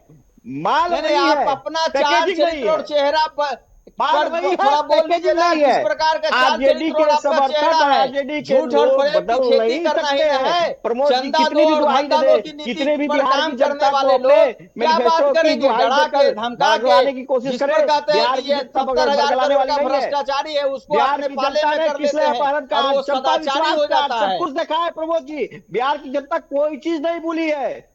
[SPEAKER 5] माल
[SPEAKER 6] नहीं,
[SPEAKER 5] वही
[SPEAKER 6] आप
[SPEAKER 5] है,
[SPEAKER 6] अपना चाल
[SPEAKER 5] पैकेजिंग नहीं
[SPEAKER 6] चरित्र और
[SPEAKER 5] है।
[SPEAKER 6] चेहरा पर
[SPEAKER 5] बात वही है,
[SPEAKER 6] थोड़ा बोल लीजिए
[SPEAKER 5] पैकेजिंग
[SPEAKER 6] ना,
[SPEAKER 5] नहीं
[SPEAKER 6] किस
[SPEAKER 5] है।
[SPEAKER 6] प्रकार का चाल
[SPEAKER 5] आरजेडी
[SPEAKER 6] चरित्र और
[SPEAKER 5] के
[SPEAKER 6] आपका
[SPEAKER 5] समर्थक
[SPEAKER 6] चेहरा
[SPEAKER 5] और
[SPEAKER 6] है।
[SPEAKER 5] आरजेडी के
[SPEAKER 6] झूठ और
[SPEAKER 5] लोग
[SPEAKER 6] फरेब की
[SPEAKER 5] बदल
[SPEAKER 6] खेती
[SPEAKER 5] नहीं
[SPEAKER 6] करना ही
[SPEAKER 5] सकते
[SPEAKER 6] ना
[SPEAKER 5] हैं।
[SPEAKER 6] है।
[SPEAKER 5] प्रमोद जी,
[SPEAKER 6] चंदा दो
[SPEAKER 5] कितनी भी
[SPEAKER 6] और
[SPEAKER 5] दुहाई
[SPEAKER 6] धंधा
[SPEAKER 5] दे
[SPEAKER 6] दो
[SPEAKER 5] दे,
[SPEAKER 6] की नीति
[SPEAKER 5] कितने भी
[SPEAKER 6] पर
[SPEAKER 5] बिहार
[SPEAKER 6] काम
[SPEAKER 5] की
[SPEAKER 6] करने
[SPEAKER 5] जनता को
[SPEAKER 6] वाले
[SPEAKER 5] अपने
[SPEAKER 6] लोग क्या बात
[SPEAKER 5] मैनिफेस्टो की
[SPEAKER 6] करेंगे?
[SPEAKER 5] दुहाई
[SPEAKER 6] डरा के
[SPEAKER 5] देकर
[SPEAKER 6] धमका के,
[SPEAKER 5] भड़कवाने की कोशिश
[SPEAKER 6] जिस
[SPEAKER 5] करे।
[SPEAKER 6] पर कहते हैं
[SPEAKER 5] बिहार
[SPEAKER 6] कि
[SPEAKER 5] की
[SPEAKER 6] ये
[SPEAKER 5] जनता
[SPEAKER 6] 70,000
[SPEAKER 5] बरगलाने
[SPEAKER 6] करोड़
[SPEAKER 5] वाली
[SPEAKER 6] का
[SPEAKER 5] नहीं है।
[SPEAKER 6] भ्रष्टाचारी है, उसको
[SPEAKER 5] बिहार
[SPEAKER 6] अपने
[SPEAKER 5] की
[SPEAKER 6] पाले
[SPEAKER 5] जनता
[SPEAKER 6] में
[SPEAKER 5] ने
[SPEAKER 6] कर
[SPEAKER 5] पिछले
[SPEAKER 6] लेते हैं
[SPEAKER 5] अपहरण का
[SPEAKER 6] और वो
[SPEAKER 5] चंपा
[SPEAKER 6] सदाचारी
[SPEAKER 5] विश्वास
[SPEAKER 6] हो
[SPEAKER 5] का
[SPEAKER 6] जाता
[SPEAKER 5] सब
[SPEAKER 6] है।
[SPEAKER 5] कुछ देखा है। प्रमोद जी, बिहार की जनता कोई चीज नहीं भूली है।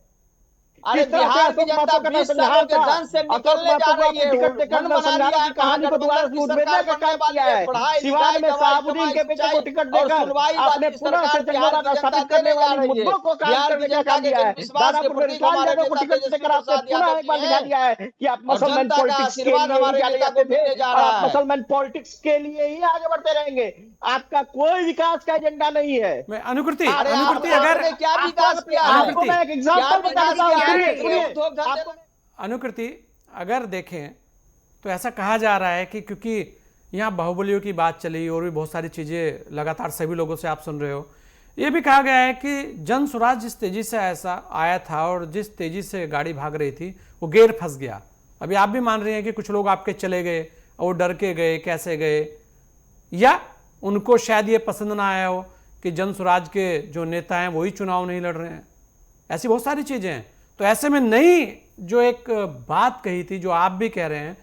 [SPEAKER 6] अरे
[SPEAKER 5] किस तरह से
[SPEAKER 6] बिहार की
[SPEAKER 5] अशोक
[SPEAKER 6] जनता
[SPEAKER 5] महतो का
[SPEAKER 6] 20 सालों
[SPEAKER 5] नरसंहार
[SPEAKER 6] के
[SPEAKER 5] था,
[SPEAKER 6] दंश से
[SPEAKER 5] अशोक
[SPEAKER 6] निकलने जा
[SPEAKER 5] महतो को
[SPEAKER 6] रही
[SPEAKER 5] अपने
[SPEAKER 6] है।
[SPEAKER 5] टिकट देकर
[SPEAKER 6] मन बना
[SPEAKER 5] नरसंहारों
[SPEAKER 6] लिया
[SPEAKER 5] की
[SPEAKER 6] है,
[SPEAKER 5] कहानी को दोबारा
[SPEAKER 6] महागठबंधन
[SPEAKER 5] से
[SPEAKER 6] की
[SPEAKER 5] उद्भेदने
[SPEAKER 6] सरकार
[SPEAKER 5] का
[SPEAKER 6] बनने
[SPEAKER 5] काम
[SPEAKER 6] वाली
[SPEAKER 5] किया
[SPEAKER 6] है।
[SPEAKER 5] है।
[SPEAKER 6] पढ़ाई लिखाई,
[SPEAKER 5] सिवान में
[SPEAKER 6] दवाई
[SPEAKER 5] शहाबुद्दीन
[SPEAKER 6] कमाई,
[SPEAKER 5] के बेटे को
[SPEAKER 6] सिंचाई
[SPEAKER 5] टिकट
[SPEAKER 6] और
[SPEAKER 5] देकर
[SPEAKER 6] सुनवाईवादी
[SPEAKER 5] आपने
[SPEAKER 6] की
[SPEAKER 5] पुनः से
[SPEAKER 6] सरकार
[SPEAKER 5] जंगल
[SPEAKER 6] बिहार
[SPEAKER 5] राज
[SPEAKER 6] की जनता
[SPEAKER 5] स्थापित करने
[SPEAKER 6] देने जा
[SPEAKER 5] वाली
[SPEAKER 6] रही है।
[SPEAKER 5] मुद्दों को काम
[SPEAKER 6] बिहार की
[SPEAKER 5] करने का
[SPEAKER 6] जनता
[SPEAKER 5] काम
[SPEAKER 6] के
[SPEAKER 5] दिया है।
[SPEAKER 6] जनविश्वास के
[SPEAKER 5] दानापुर में
[SPEAKER 6] प्रतीक
[SPEAKER 5] विशाल
[SPEAKER 6] हमारे
[SPEAKER 5] यादव को
[SPEAKER 6] नेता
[SPEAKER 5] टिकट
[SPEAKER 6] तेजस्वी
[SPEAKER 5] देकर आपने
[SPEAKER 6] प्रसाद
[SPEAKER 5] पुनः
[SPEAKER 6] यादव
[SPEAKER 5] एक
[SPEAKER 6] जी
[SPEAKER 5] बार दिखा
[SPEAKER 6] हैं
[SPEAKER 5] दिया है कि आप
[SPEAKER 6] और
[SPEAKER 5] मसलमैन
[SPEAKER 6] जनता का
[SPEAKER 5] पॉलिटिक्स के
[SPEAKER 6] आशीर्वाद
[SPEAKER 5] लिए ही
[SPEAKER 6] हमारे
[SPEAKER 5] जाने
[SPEAKER 6] नेता
[SPEAKER 5] जाते
[SPEAKER 6] को
[SPEAKER 5] थे
[SPEAKER 6] मिलने जा
[SPEAKER 5] और आप
[SPEAKER 6] रहा है।
[SPEAKER 5] मसलमैन पॉलिटिक्स के लिए ही आगे बढ़ते रहेंगे। आपका कोई विकास का एजेंडा नहीं है।
[SPEAKER 1] मैं अनुकृति
[SPEAKER 5] अरे
[SPEAKER 1] अनुकृति
[SPEAKER 5] आप-
[SPEAKER 1] अगर
[SPEAKER 6] आपने क्या
[SPEAKER 5] आपको
[SPEAKER 6] विकास किया है?
[SPEAKER 5] आपको मैं एक
[SPEAKER 6] क्या
[SPEAKER 5] एग्जांपल बता
[SPEAKER 6] विकास
[SPEAKER 5] देता हूँ।
[SPEAKER 6] किया
[SPEAKER 5] सुनिए
[SPEAKER 6] है?
[SPEAKER 5] सुनिए,
[SPEAKER 6] उद्योग धंधे
[SPEAKER 5] आपको
[SPEAKER 1] अनुकृति अगर देखें तो ऐसा कहा जा रहा है कि क्योंकि यहाँ बाहुबलियों की बात चली और भी बहुत सारी चीज़ें लगातार सभी लोगों से आप सुन रहे हो, ये भी कहा गया है कि जन स्वराज जिस तेज़ी से ऐसा आया था और जिस तेज़ी से गाड़ी भाग रही थी वो गेर फंस गया। अभी आप भी मान रहे हैं कि कुछ लोग आपके चले गए और वो डर के गए, कैसे गए, या उनको शायद ये पसंद ना आया हो कि जन स्वराज के जो नेता हैं वही चुनाव नहीं लड़ रहे हैं। ऐसी बहुत सारी चीज़ें हैं। तो ऐसे में नई जो एक बात कही थी, जो आप भी कह रहे हैं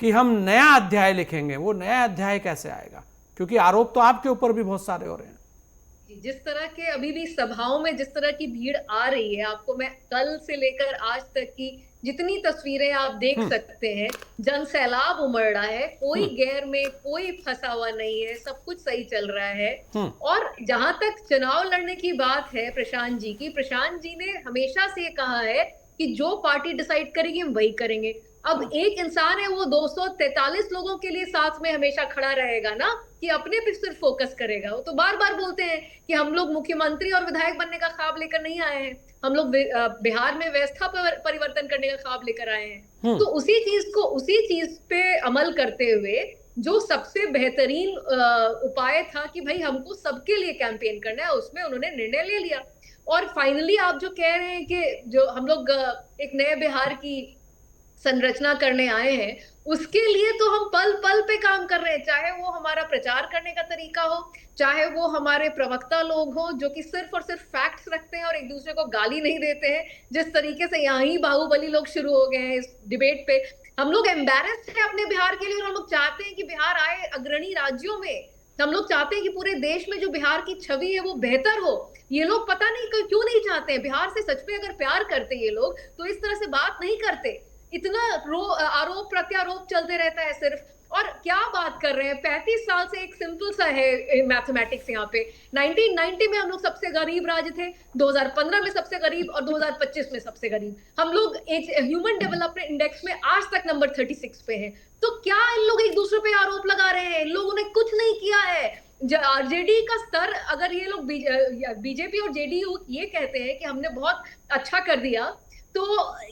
[SPEAKER 1] कि हम नया अध्याय लिखेंगे, वो नया अध्याय कैसे आएगा? क्योंकि आरोप तो आपके ऊपर भी बहुत सारे हो रहे हैं।
[SPEAKER 3] जिस तरह के अभी भी सभाओं में जिस तरह की भीड़ आ रही है, आपको मैं कल से लेकर आज तक की जितनी तस्वीरें आप देख सकते हैं, जन सैलाब उमड़ रहा है, कोई गैर में कोई फंसा हुआ नहीं है, सब कुछ सही चल रहा है। और जहां तक चुनाव लड़ने की बात है प्रशांत जी की, प्रशांत जी ने हमेशा से ये कहा है कि जो पार्टी डिसाइड करेगी हम वही करेंगे। अब एक इंसान है, वो 243 लोगों के लिए साथ में हमेशा खड़ा रहेगा ना, कि अपने पे सिर्फ फोकस करेगा? वो तो बार बार बोलते हैं कि हम लोग मुख्यमंत्री और विधायक बनने का ख्वाब लेकर नहीं आए हैं, हम लोग बिहार में व्यवस्था परिवर्तन करने का ख्वाब लेकर आए हैं। तो उसी चीज पे अमल करते हुए जो सबसे बेहतरीन उपाय था कि भाई हमको सबके लिए कैंपेन करना है, उसमें उन्होंने निर्णय ले लिया। और फाइनली आप जो कह रहे हैं कि जो हम लोग एक नए बिहार की संरचना करने आए हैं, उसके लिए तो हम पल पल पे काम कर रहे हैं। चाहे वो हमारा प्रचार करने का तरीका हो, चाहे वो हमारे प्रवक्ता लोग हो जो कि सिर्फ और सिर्फ फैक्ट्स रखते हैं और एक दूसरे को गाली नहीं देते हैं, जिस तरीके से यहाँ ही बाहुबली लोग शुरू हो गए हैं इस डिबेट पे। हम लोग एम्बैरेस्ड हैं अपने बिहार के लिए और हम लोग चाहते हैं कि बिहार आए अग्रणी राज्यों में। हम लोग चाहते हैं कि पूरे देश में जो बिहार की छवि है वो बेहतर हो। ये लोग पता नहीं क्यों नहीं चाहते हैं। बिहार से सच में अगर प्यार करते ये लोग तो इस तरह से बात नहीं करते। इतना आरोप प्रत्यारोप चलते रहता है सिर्फ। और क्या बात कर रहे हैं, 35 साल से एक सिंपल सा है मैथमेटिक्स यहाँ पे। 1990 में हम लोग सबसे गरीब राज्य थे, 2015 में सबसे गरीब और 2025 में सबसे गरीब। हम लोग एक ह्यूमन डेवलपमेंट इंडेक्स में आज तक नंबर 36 पे हैं। तो क्या इन लोग एक दूसरे पे आरोप लगा रहे हैं? इन लोगों ने कुछ नहीं किया है। आरजेडी का स्तर, अगर ये लोग बीजेपी और जेडीयू ये कहते हैं कि हमने बहुत अच्छा कर दिया, तो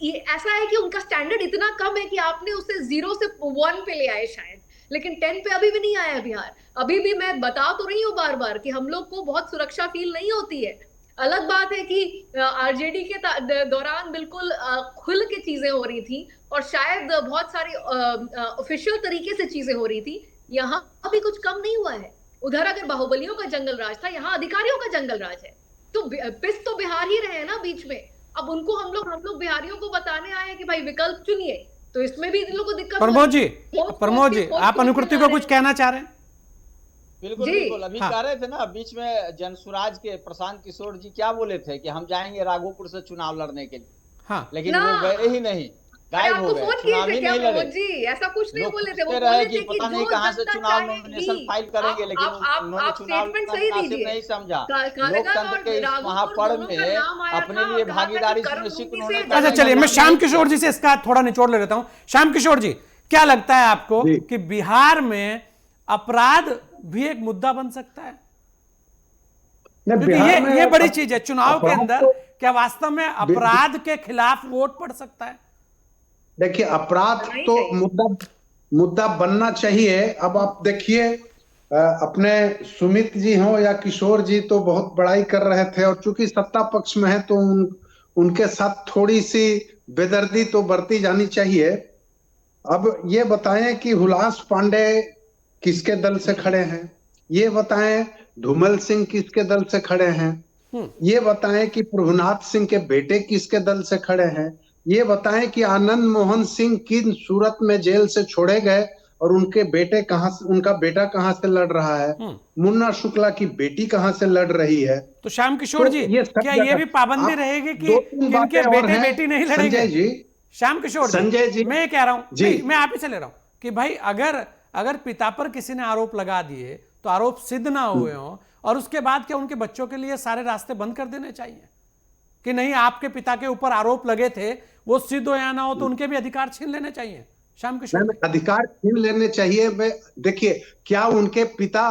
[SPEAKER 3] ये ऐसा है कि उनका स्टैंडर्ड इतना कम है कि आपने उसे 0 से 1 पे ले आए शायद, लेकिन 10 पे अभी भी नहीं आया बिहार। अभी भी मैं बता तो रही हूँ बार बार कि हम लोग को बहुत सुरक्षा फील नहीं होती है। अलग बात है कि आरजेडी के दौरान बिल्कुल खुल के चीजें हो रही थी और शायद बहुत सारी ऑफिशियल तरीके से चीजें हो रही थी। यहाँ अभी कुछ कम नहीं हुआ है। उधर अगर बाहुबलियों का जंगल राज था, यहाँ अधिकारियों का जंगल राज है। तो पिस तो बिहार ही रहे हैं ना बीच में। अब उनको हम लोग बिहारियों को बताने आए हैं कि भाई विकल्प चुनिए,
[SPEAKER 7] तो इसमें भी इन लोगों को दिक्कत
[SPEAKER 1] प्रमोद जी,
[SPEAKER 7] बहुत
[SPEAKER 1] प्रमोद जी,
[SPEAKER 7] बहुत
[SPEAKER 1] आप
[SPEAKER 7] कुछ
[SPEAKER 1] अनुकृति
[SPEAKER 7] बना
[SPEAKER 1] को कुछ
[SPEAKER 7] रहे
[SPEAKER 1] कहना चाह रहे हैं?
[SPEAKER 6] बिल्कुल
[SPEAKER 7] जी।
[SPEAKER 6] बिल्कुल, अभी
[SPEAKER 1] हाँ।
[SPEAKER 6] कह रहे थे ना बीच में जनसुराज के प्रशांत किशोर जी क्या बोले थे कि हम जाएंगे राघोपुर से चुनाव लड़ने के लिए,
[SPEAKER 1] हाँ,
[SPEAKER 6] लेकिन
[SPEAKER 7] ना।
[SPEAKER 6] वो गए ही नहीं,
[SPEAKER 7] अरे
[SPEAKER 6] गायब हो
[SPEAKER 7] आपको
[SPEAKER 6] गए,
[SPEAKER 7] फोन किए
[SPEAKER 6] चुनाव
[SPEAKER 7] थे
[SPEAKER 6] ही
[SPEAKER 7] क्या
[SPEAKER 6] नहीं लड़े।
[SPEAKER 7] प्रमोद जी? ऐसा कुछ नहीं
[SPEAKER 6] लोग
[SPEAKER 7] बोले थे, वो
[SPEAKER 6] पूछते
[SPEAKER 7] बोले
[SPEAKER 6] रहे
[SPEAKER 7] थे
[SPEAKER 6] कि
[SPEAKER 7] कि
[SPEAKER 6] पता नहीं
[SPEAKER 7] जो
[SPEAKER 6] कहाँ से
[SPEAKER 7] जनता
[SPEAKER 6] चुनाव नॉमिनेशन
[SPEAKER 7] चाहेगी।
[SPEAKER 6] फाइल करेंगे, लेकिन उन्होंने
[SPEAKER 7] आप
[SPEAKER 6] चुनाव
[SPEAKER 7] स्टेटमेंट
[SPEAKER 6] लड़ना
[SPEAKER 7] सही
[SPEAKER 6] मुनासिब
[SPEAKER 7] दीजिए।
[SPEAKER 6] नहीं समझा।
[SPEAKER 7] खानगढ़
[SPEAKER 6] लोकतंत्र
[SPEAKER 7] और
[SPEAKER 6] के इस
[SPEAKER 7] राघोपुर
[SPEAKER 6] महापर्व
[SPEAKER 7] दोनों का
[SPEAKER 6] में
[SPEAKER 7] नाम आया
[SPEAKER 6] अपने
[SPEAKER 7] था
[SPEAKER 6] लिए
[SPEAKER 7] और कहा था कि
[SPEAKER 6] भागीदारी
[SPEAKER 7] कर्म
[SPEAKER 6] सुनिश्चित
[SPEAKER 7] भूमि
[SPEAKER 6] उन्होंने
[SPEAKER 7] से
[SPEAKER 6] करने
[SPEAKER 1] अच्छा
[SPEAKER 6] का
[SPEAKER 1] चलिए, मैं
[SPEAKER 6] ऐलान
[SPEAKER 1] श्याम
[SPEAKER 6] नहीं
[SPEAKER 1] किशोर
[SPEAKER 6] किया।
[SPEAKER 1] जी से इसका थोड़ा निचोड़ ले लेता हूं। श्याम किशोर जी, क्या लगता है आपको
[SPEAKER 2] जी।
[SPEAKER 1] कि बिहार में अपराध भी एक मुद्दा बन सकता है? क्योंकि
[SPEAKER 2] बिहार में
[SPEAKER 1] ये बड़ी चीज है चुनाव के
[SPEAKER 2] अपराध
[SPEAKER 1] अंदर,
[SPEAKER 2] तो-
[SPEAKER 1] क्या वास्तव में अपराध के खिलाफ वोट पड़ सकता है?
[SPEAKER 2] देखिए, अपराध
[SPEAKER 7] नहीं
[SPEAKER 2] तो
[SPEAKER 7] चाहिए।
[SPEAKER 2] मुद्दा बनना चाहिए। अब आप देखिए, अपने सुमित जी हो या किशोर जी तो बहुत बड़ाई कर रहे थे, और चूंकि सत्ता पक्ष में है तो उनके साथ थोड़ी सी बेदर्दी तो बरती जानी चाहिए। अब ये बताएं कि हुलास पांडे किसके दल से खड़े हैं, ये बताएं धूमल सिंह किसके दल से खड़े हैं, ये बताएं कि प्रभुनाथ सिंह के बेटे किसके दल से खड़े हैं, ये बताएं कि आनंद मोहन सिंह किन सूरत में जेल से छोड़े गए और उनके बेटे कहां से, उनका बेटा कहां से लड़ रहा है, मुन्ना शुक्ला की बेटी कहां से लड़ रही है।
[SPEAKER 1] तो श्याम किशोर
[SPEAKER 2] तो
[SPEAKER 1] जी,
[SPEAKER 2] ये सब
[SPEAKER 1] क्या ये
[SPEAKER 2] जगह-
[SPEAKER 1] भी पाबंदी
[SPEAKER 2] आप
[SPEAKER 1] रहेगी कि
[SPEAKER 2] दो तीन
[SPEAKER 1] किनके
[SPEAKER 2] बातें और
[SPEAKER 1] बेटे
[SPEAKER 2] हैं।
[SPEAKER 1] बेटी नहीं लड़ेंगे?
[SPEAKER 2] संजय जी,
[SPEAKER 1] श्याम किशोर
[SPEAKER 2] संजय जी,
[SPEAKER 1] मैं ये कह रहा हूं,
[SPEAKER 2] जी।
[SPEAKER 1] नहीं, मैं आप ही से ले रहा हूं कि भाई अगर पिता पर किसी ने आरोप लगा दिए तो आरोप सिद्ध ना हुए हों, और उसके बाद क्या उनके बच्चों के लिए सारे रास्ते बंद कर देने चाहिए कि नहीं, आपके पिता के ऊपर आरोप लगे थे, वो सिद्ध हो या ना हो तो उनके भी अधिकार छीन लेने चाहिए? श्याम किशोर जी।
[SPEAKER 2] अधिकार छीन लेने चाहिए। देखिए, क्या उनके पिता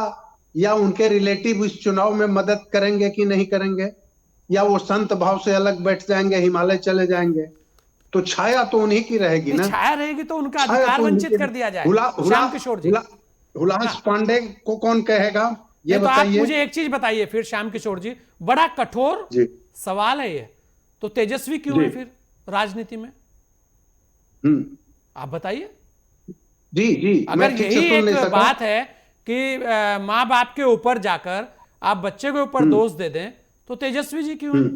[SPEAKER 2] या उनके रिलेटिव इस चुनाव में मदद करेंगे कि नहीं करेंगे, या वो संत भाव से अलग बैठ जाएंगे, हिमालय चले जाएंगे? तो छाया तो उन्हीं की रहेगी ना।
[SPEAKER 1] छाया रहेगी तो उनका
[SPEAKER 2] छाया
[SPEAKER 1] अधिकार
[SPEAKER 2] तो उन्हीं
[SPEAKER 1] वंचित
[SPEAKER 2] की-
[SPEAKER 1] कर दिया जाए।
[SPEAKER 2] हुला-
[SPEAKER 1] श्याम किशोर जी,
[SPEAKER 2] हुलास पांडे को कौन कहेगा, ये
[SPEAKER 1] नहीं, तो आप
[SPEAKER 2] बताइए
[SPEAKER 1] मुझे एक चीज बताइए फिर श्याम किशोर जी, बड़ा कठोर
[SPEAKER 2] जी।
[SPEAKER 1] सवाल है ये, तो तेजस्वी क्यों
[SPEAKER 2] जी।
[SPEAKER 1] है फिर राजनीति में? आप बताइए।
[SPEAKER 2] जी जी,
[SPEAKER 1] अगर
[SPEAKER 2] मैं ठीक से
[SPEAKER 1] यही
[SPEAKER 2] सुन नहीं
[SPEAKER 1] एक
[SPEAKER 2] सका।
[SPEAKER 1] बात है कि माँ बाप के ऊपर जाकर आप बच्चे के ऊपर दोष दे दें, तो तेजस्वी जी क्यों है?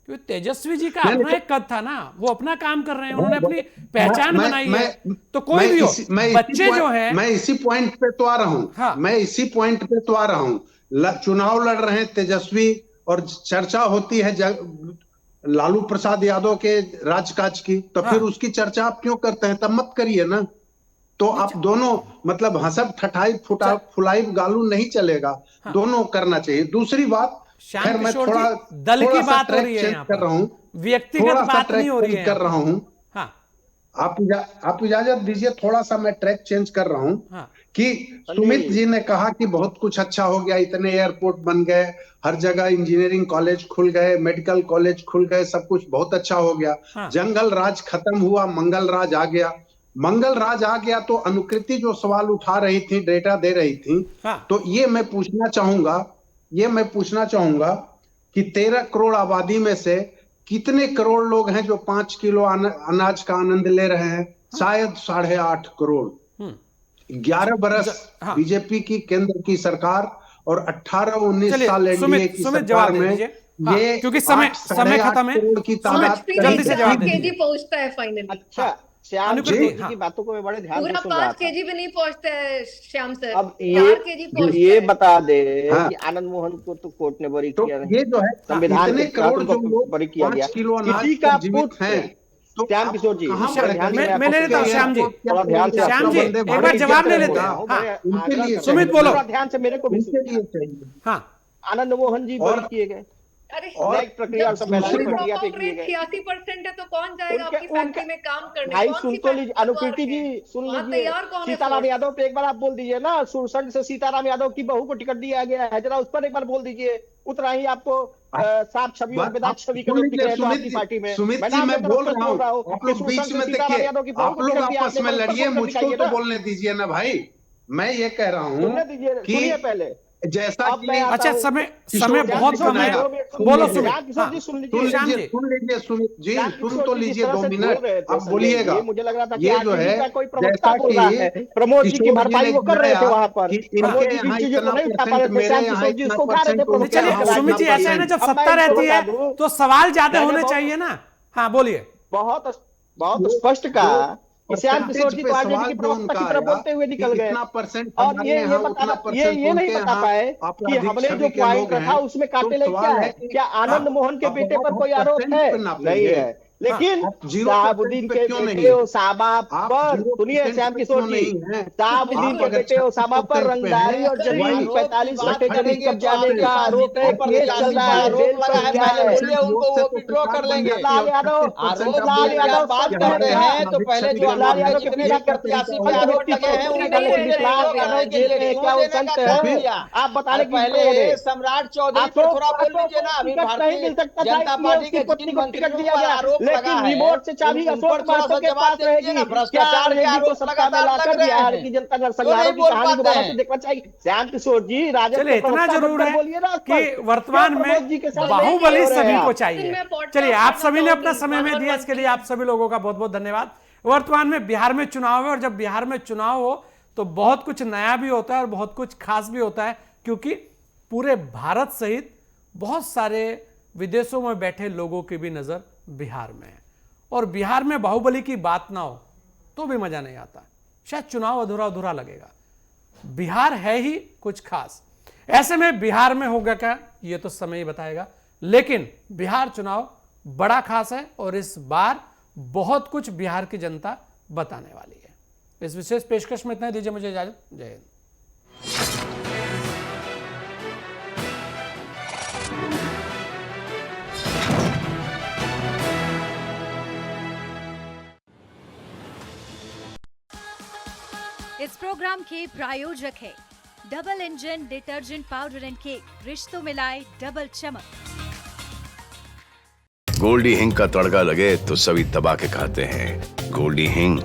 [SPEAKER 1] क्योंकि तेजस्वी जी का अपना एक कद था ना, वो अपना काम कर रहे हैं, उन्होंने अपनी पहचान बनाई है। तो कोई भी हो, बच्चे जो है,
[SPEAKER 2] मैं इसी पॉइंट पे तो आ रहा हूँ।
[SPEAKER 1] हाँ।
[SPEAKER 2] मैं इसी पॉइंट पे तो आ रहा हूँ। चुनाव लड़ रहे हैं तेजस्वी, और चर्चा होती है लालू प्रसाद यादव के राजकाज की, तो फिर उसकी चर्चा आप क्यों करते हैं? तब मत करिए ना। तो आप दोनों, मतलब हंसब ठठाई फुलाई गालू नहीं चलेगा, दोनों करना चाहिए। दूसरी बात,
[SPEAKER 1] श्याम किशोर जी, दल की बात हो रही है यहाँ
[SPEAKER 2] कर रहा हूँ,
[SPEAKER 1] पर, व्यक्तिगत बात नहीं हो रही है
[SPEAKER 2] कर रहा हूँ।
[SPEAKER 1] हाँ,
[SPEAKER 2] आप इजाजत दीजिए, थोड़ा सा मैं ट्रैक चेंज कर रहा हूँ।
[SPEAKER 1] हाँ।
[SPEAKER 2] कि सुमित जी ने कहा कि बहुत कुछ अच्छा हो गया, इतने एयरपोर्ट बन गए, हर जगह इंजीनियरिंग कॉलेज खुल गए, मेडिकल कॉलेज खुल गए, सब कुछ बहुत अच्छा हो गया।
[SPEAKER 1] हाँ।
[SPEAKER 2] जंगल राज खत्म हुआ, मंगल राज आ गया। मंगल राज आ गया तो अनुकृति जो सवाल उठा रही थी, डेटा दे रही थी,
[SPEAKER 1] हाँ।
[SPEAKER 2] तो ये मैं पूछना चाहूंगा कि 13 करोड़ आबादी में से कितने करोड़ लोग हैं जो 5 किलो अनाज का आनंद ले रहे हैं? शायद 8.5 करोड़। 11 बरस बीजेपी की केंद्र की सरकार और 18-19 साल एनडीए की सरकार में ये,
[SPEAKER 1] क्योंकि समय खत्म है,
[SPEAKER 2] करोड़ की तादाद
[SPEAKER 1] जल्दी से जवाब
[SPEAKER 7] केजी पहुंचता है फाइनली।
[SPEAKER 5] अच्छा, श्याम
[SPEAKER 1] अनुकृति,
[SPEAKER 5] जी की बातों को मैं बड़े ध्यान से
[SPEAKER 7] पूरा
[SPEAKER 5] सुन रहा
[SPEAKER 7] 5
[SPEAKER 5] था।
[SPEAKER 7] केजी भी नहीं पहुंचता है श्याम सर,
[SPEAKER 5] अब
[SPEAKER 7] 4 केजी पहुंचता
[SPEAKER 5] ये
[SPEAKER 7] है।
[SPEAKER 5] बता दे
[SPEAKER 2] हाँ।
[SPEAKER 5] कि आनंद मोहन को तो कोर्ट ने बरी
[SPEAKER 2] तो
[SPEAKER 5] किया नहीं,
[SPEAKER 2] ये जो है
[SPEAKER 5] संविधान
[SPEAKER 2] इतने
[SPEAKER 5] के
[SPEAKER 2] करोड़
[SPEAKER 5] तहत
[SPEAKER 2] जो लोग
[SPEAKER 5] बरी किया
[SPEAKER 2] 5
[SPEAKER 5] गया।
[SPEAKER 2] किलो अनाज
[SPEAKER 5] किसी का
[SPEAKER 2] पर जीवित
[SPEAKER 5] पुत्र,
[SPEAKER 2] हैं, तो
[SPEAKER 5] श्याम
[SPEAKER 2] आप
[SPEAKER 5] किशोर जी,
[SPEAKER 2] कहाँ
[SPEAKER 5] बड़े
[SPEAKER 2] पर
[SPEAKER 5] ध्यान से
[SPEAKER 1] मैं ले लेता हूँ श्याम जी,
[SPEAKER 5] थोड़ा ध्यान से
[SPEAKER 1] श्याम जी,
[SPEAKER 2] वंदे
[SPEAKER 1] एक
[SPEAKER 2] भारत
[SPEAKER 1] बार जवाब ले
[SPEAKER 2] इज्जत
[SPEAKER 1] लेते
[SPEAKER 2] रहेगा।
[SPEAKER 1] हैं। हाँ,
[SPEAKER 2] उनके लिए
[SPEAKER 1] सुमित बोलो।
[SPEAKER 5] थोड़ा ध्यान से मेरे को भी
[SPEAKER 2] उनके
[SPEAKER 5] सुनिए।
[SPEAKER 2] लिए चाहिए।
[SPEAKER 1] हाँ,
[SPEAKER 5] आनंद मोहन जी बरी किए गए,
[SPEAKER 7] अरे
[SPEAKER 5] न्यायिक प्रक्रिया और संवैधानिक प्रक्रिया पे किए गए।
[SPEAKER 7] 86% है तो कौन जाएगा आपकी
[SPEAKER 5] उनके
[SPEAKER 7] फैक्ट्री में काम करने?
[SPEAKER 5] भाई
[SPEAKER 7] कौन सी
[SPEAKER 5] सुन तो लीजिए,
[SPEAKER 7] फैक्ट्री
[SPEAKER 5] अनुकृति जी सुन
[SPEAKER 7] वहाँ
[SPEAKER 5] लीजिए,
[SPEAKER 7] तैयार कौन है
[SPEAKER 5] सीताराम
[SPEAKER 7] फोर्स?
[SPEAKER 5] यादव पे एक बार आप बोल दीजिए ना, सुरसंड से सीताराम यादव की बहू को टिकट दिया गया है, जरा उस पर एक बार बोल दीजिए। उतना ही आपको साफ छवि और बेदाग छवि के लोग दिख रहे थे आपकी पार्टी में।
[SPEAKER 2] सुमित जी, मैं बोल रहा हूँ, आप लोग बीच में देखिए, आप लोग आपस में लड़िए, मुझको तो बोलने दीजिए ना भाई। मैं ये कह रहा हूँ
[SPEAKER 5] सुनने दीजिए, सुनिए पहले।
[SPEAKER 2] जैसा
[SPEAKER 5] अब मैं
[SPEAKER 2] कि
[SPEAKER 5] आता
[SPEAKER 1] अच्छा,
[SPEAKER 5] हूँ।
[SPEAKER 1] समय बहुत कम है, बोलो सुमित।
[SPEAKER 5] श्याम किशोर जी सुन लीजिए,
[SPEAKER 1] श्याम जी।
[SPEAKER 2] सुन लीजिए सुमित जी,
[SPEAKER 5] श्याम
[SPEAKER 2] सुन
[SPEAKER 5] किशोर
[SPEAKER 2] तो
[SPEAKER 5] जी जिस
[SPEAKER 2] लीजिए
[SPEAKER 5] तरह
[SPEAKER 2] 2
[SPEAKER 5] से
[SPEAKER 2] मिनट,
[SPEAKER 5] बोल रहे थे
[SPEAKER 2] अब
[SPEAKER 5] संजय
[SPEAKER 2] बोलिएगा।
[SPEAKER 5] जी, मुझे लग रहा था कि
[SPEAKER 2] ये जो
[SPEAKER 5] आरजेडी
[SPEAKER 2] है,
[SPEAKER 5] का कोई प्रवक्ता
[SPEAKER 2] जैसा
[SPEAKER 5] बोल रहा
[SPEAKER 2] कि
[SPEAKER 5] है। प्रमोद जी की
[SPEAKER 2] किशोर
[SPEAKER 5] भरपाई
[SPEAKER 2] ने
[SPEAKER 5] वो कर रहे थे
[SPEAKER 2] गिनाया
[SPEAKER 5] वहां पर,
[SPEAKER 2] कि
[SPEAKER 5] प्रमोद
[SPEAKER 2] इनके
[SPEAKER 5] जी जिस
[SPEAKER 2] यहाँ
[SPEAKER 5] चीजों को
[SPEAKER 2] इतना
[SPEAKER 5] नहीं उठा पा
[SPEAKER 2] परसेंट,
[SPEAKER 5] रहे थे,
[SPEAKER 2] मेरे
[SPEAKER 5] श्याम
[SPEAKER 2] यहाँ
[SPEAKER 5] किशोर जी
[SPEAKER 2] इतना
[SPEAKER 5] उसको उठा रहे थे
[SPEAKER 2] परसेंट,
[SPEAKER 5] प्रमुख।
[SPEAKER 1] चलिए सुमित जी, ऐसा है ना, जब सत्ता रहती है तो सवाल ज्यादा होने चाहिए ना। हाँ, बोलिए।
[SPEAKER 5] बहुत स्पष्ट कहा श्याम किशोर जी तो आरजेडी के प्रवक्ता की तरफ बोलते हुए निकल गए और ये नहीं बता पाए कि हमने जो पॉइंट रखा उसमें काटे लगे क्या है। क्या आनंद मोहन के बेटे पर कोई आरोप है? नहीं है। लेकिन शहाबुद्दीन के बेटे ओसामा पर, सुनिए श्याम किशोर जी, शहाबुद्दीन के बेटे ओसामा पर रंगदारी और जमीन 45 घंटे जमीन कब्जाने का आरोप है, केस चल रहा है, जेल पर गया है।
[SPEAKER 6] उनको वो विड्रॉ कर लेंगे।
[SPEAKER 5] लाल यादव
[SPEAKER 6] बात करते हैं तो पहले जो
[SPEAKER 5] लाल यादव के
[SPEAKER 6] जितने भी प्रत्याशी पे आरोप लगे हैं
[SPEAKER 5] क्या वो संत है? आप बताने की
[SPEAKER 6] पहले सम्राट चौधरी पे थोड़ा बोल लीजिए ना। अभी
[SPEAKER 5] नहीं मिल सकता था
[SPEAKER 6] जनता पार्टी के
[SPEAKER 5] पत्नी को टिकट दिया गया,
[SPEAKER 6] आरोप
[SPEAKER 5] लेकिन रिमोट से चाबी अशोक महतो के पास रहेगी। क्या आरजेडी को सत्ता में लाकर बिहार की जनता नरसंहारों की कहानी दोबारा से देखना चाहिए? श्याम किशोर जी, राजद
[SPEAKER 1] चलिए इतना जरूर है कि वर्तमान में बाहुबली सभी को चाहिए। चलिए आप सभी ने अपना समय में दिया, इसके लिए आप सभी लोगों का बहुत बहुत धन्यवाद। वर्तमान में बिहार में चुनाव है और जब बिहार में चुनाव हो तो बहुत कुछ नया भी होता है और बहुत कुछ खास भी होता है, क्योंकि पूरे भारत सहित बहुत सारे विदेशों में बैठे लोगों की भी नजर बिहार में है। और बिहार में बाहुबली की बात ना हो तो भी मजा नहीं आता, शायद चुनाव अधूरा अधूरा लगेगा। बिहार है ही कुछ खास। ऐसे में बिहार में होगा क्या ये तो समय ही बताएगा, लेकिन बिहार चुनाव बड़ा खास है और इस बार बहुत कुछ बिहार की जनता बताने वाली है। इस विशेष पेशकश में इतना ही, दीजिए मुझे इजाजत। जय हिंद।
[SPEAKER 8] इस प्रोग्राम के प्रायोजक है double engine detergent powder and cake, रिश्तों में लाए डबल चमक।
[SPEAKER 9] गोल्डी हिंग का तड़का लगे तो सभी दबा के खाते हैं। गोल्डी हिंग,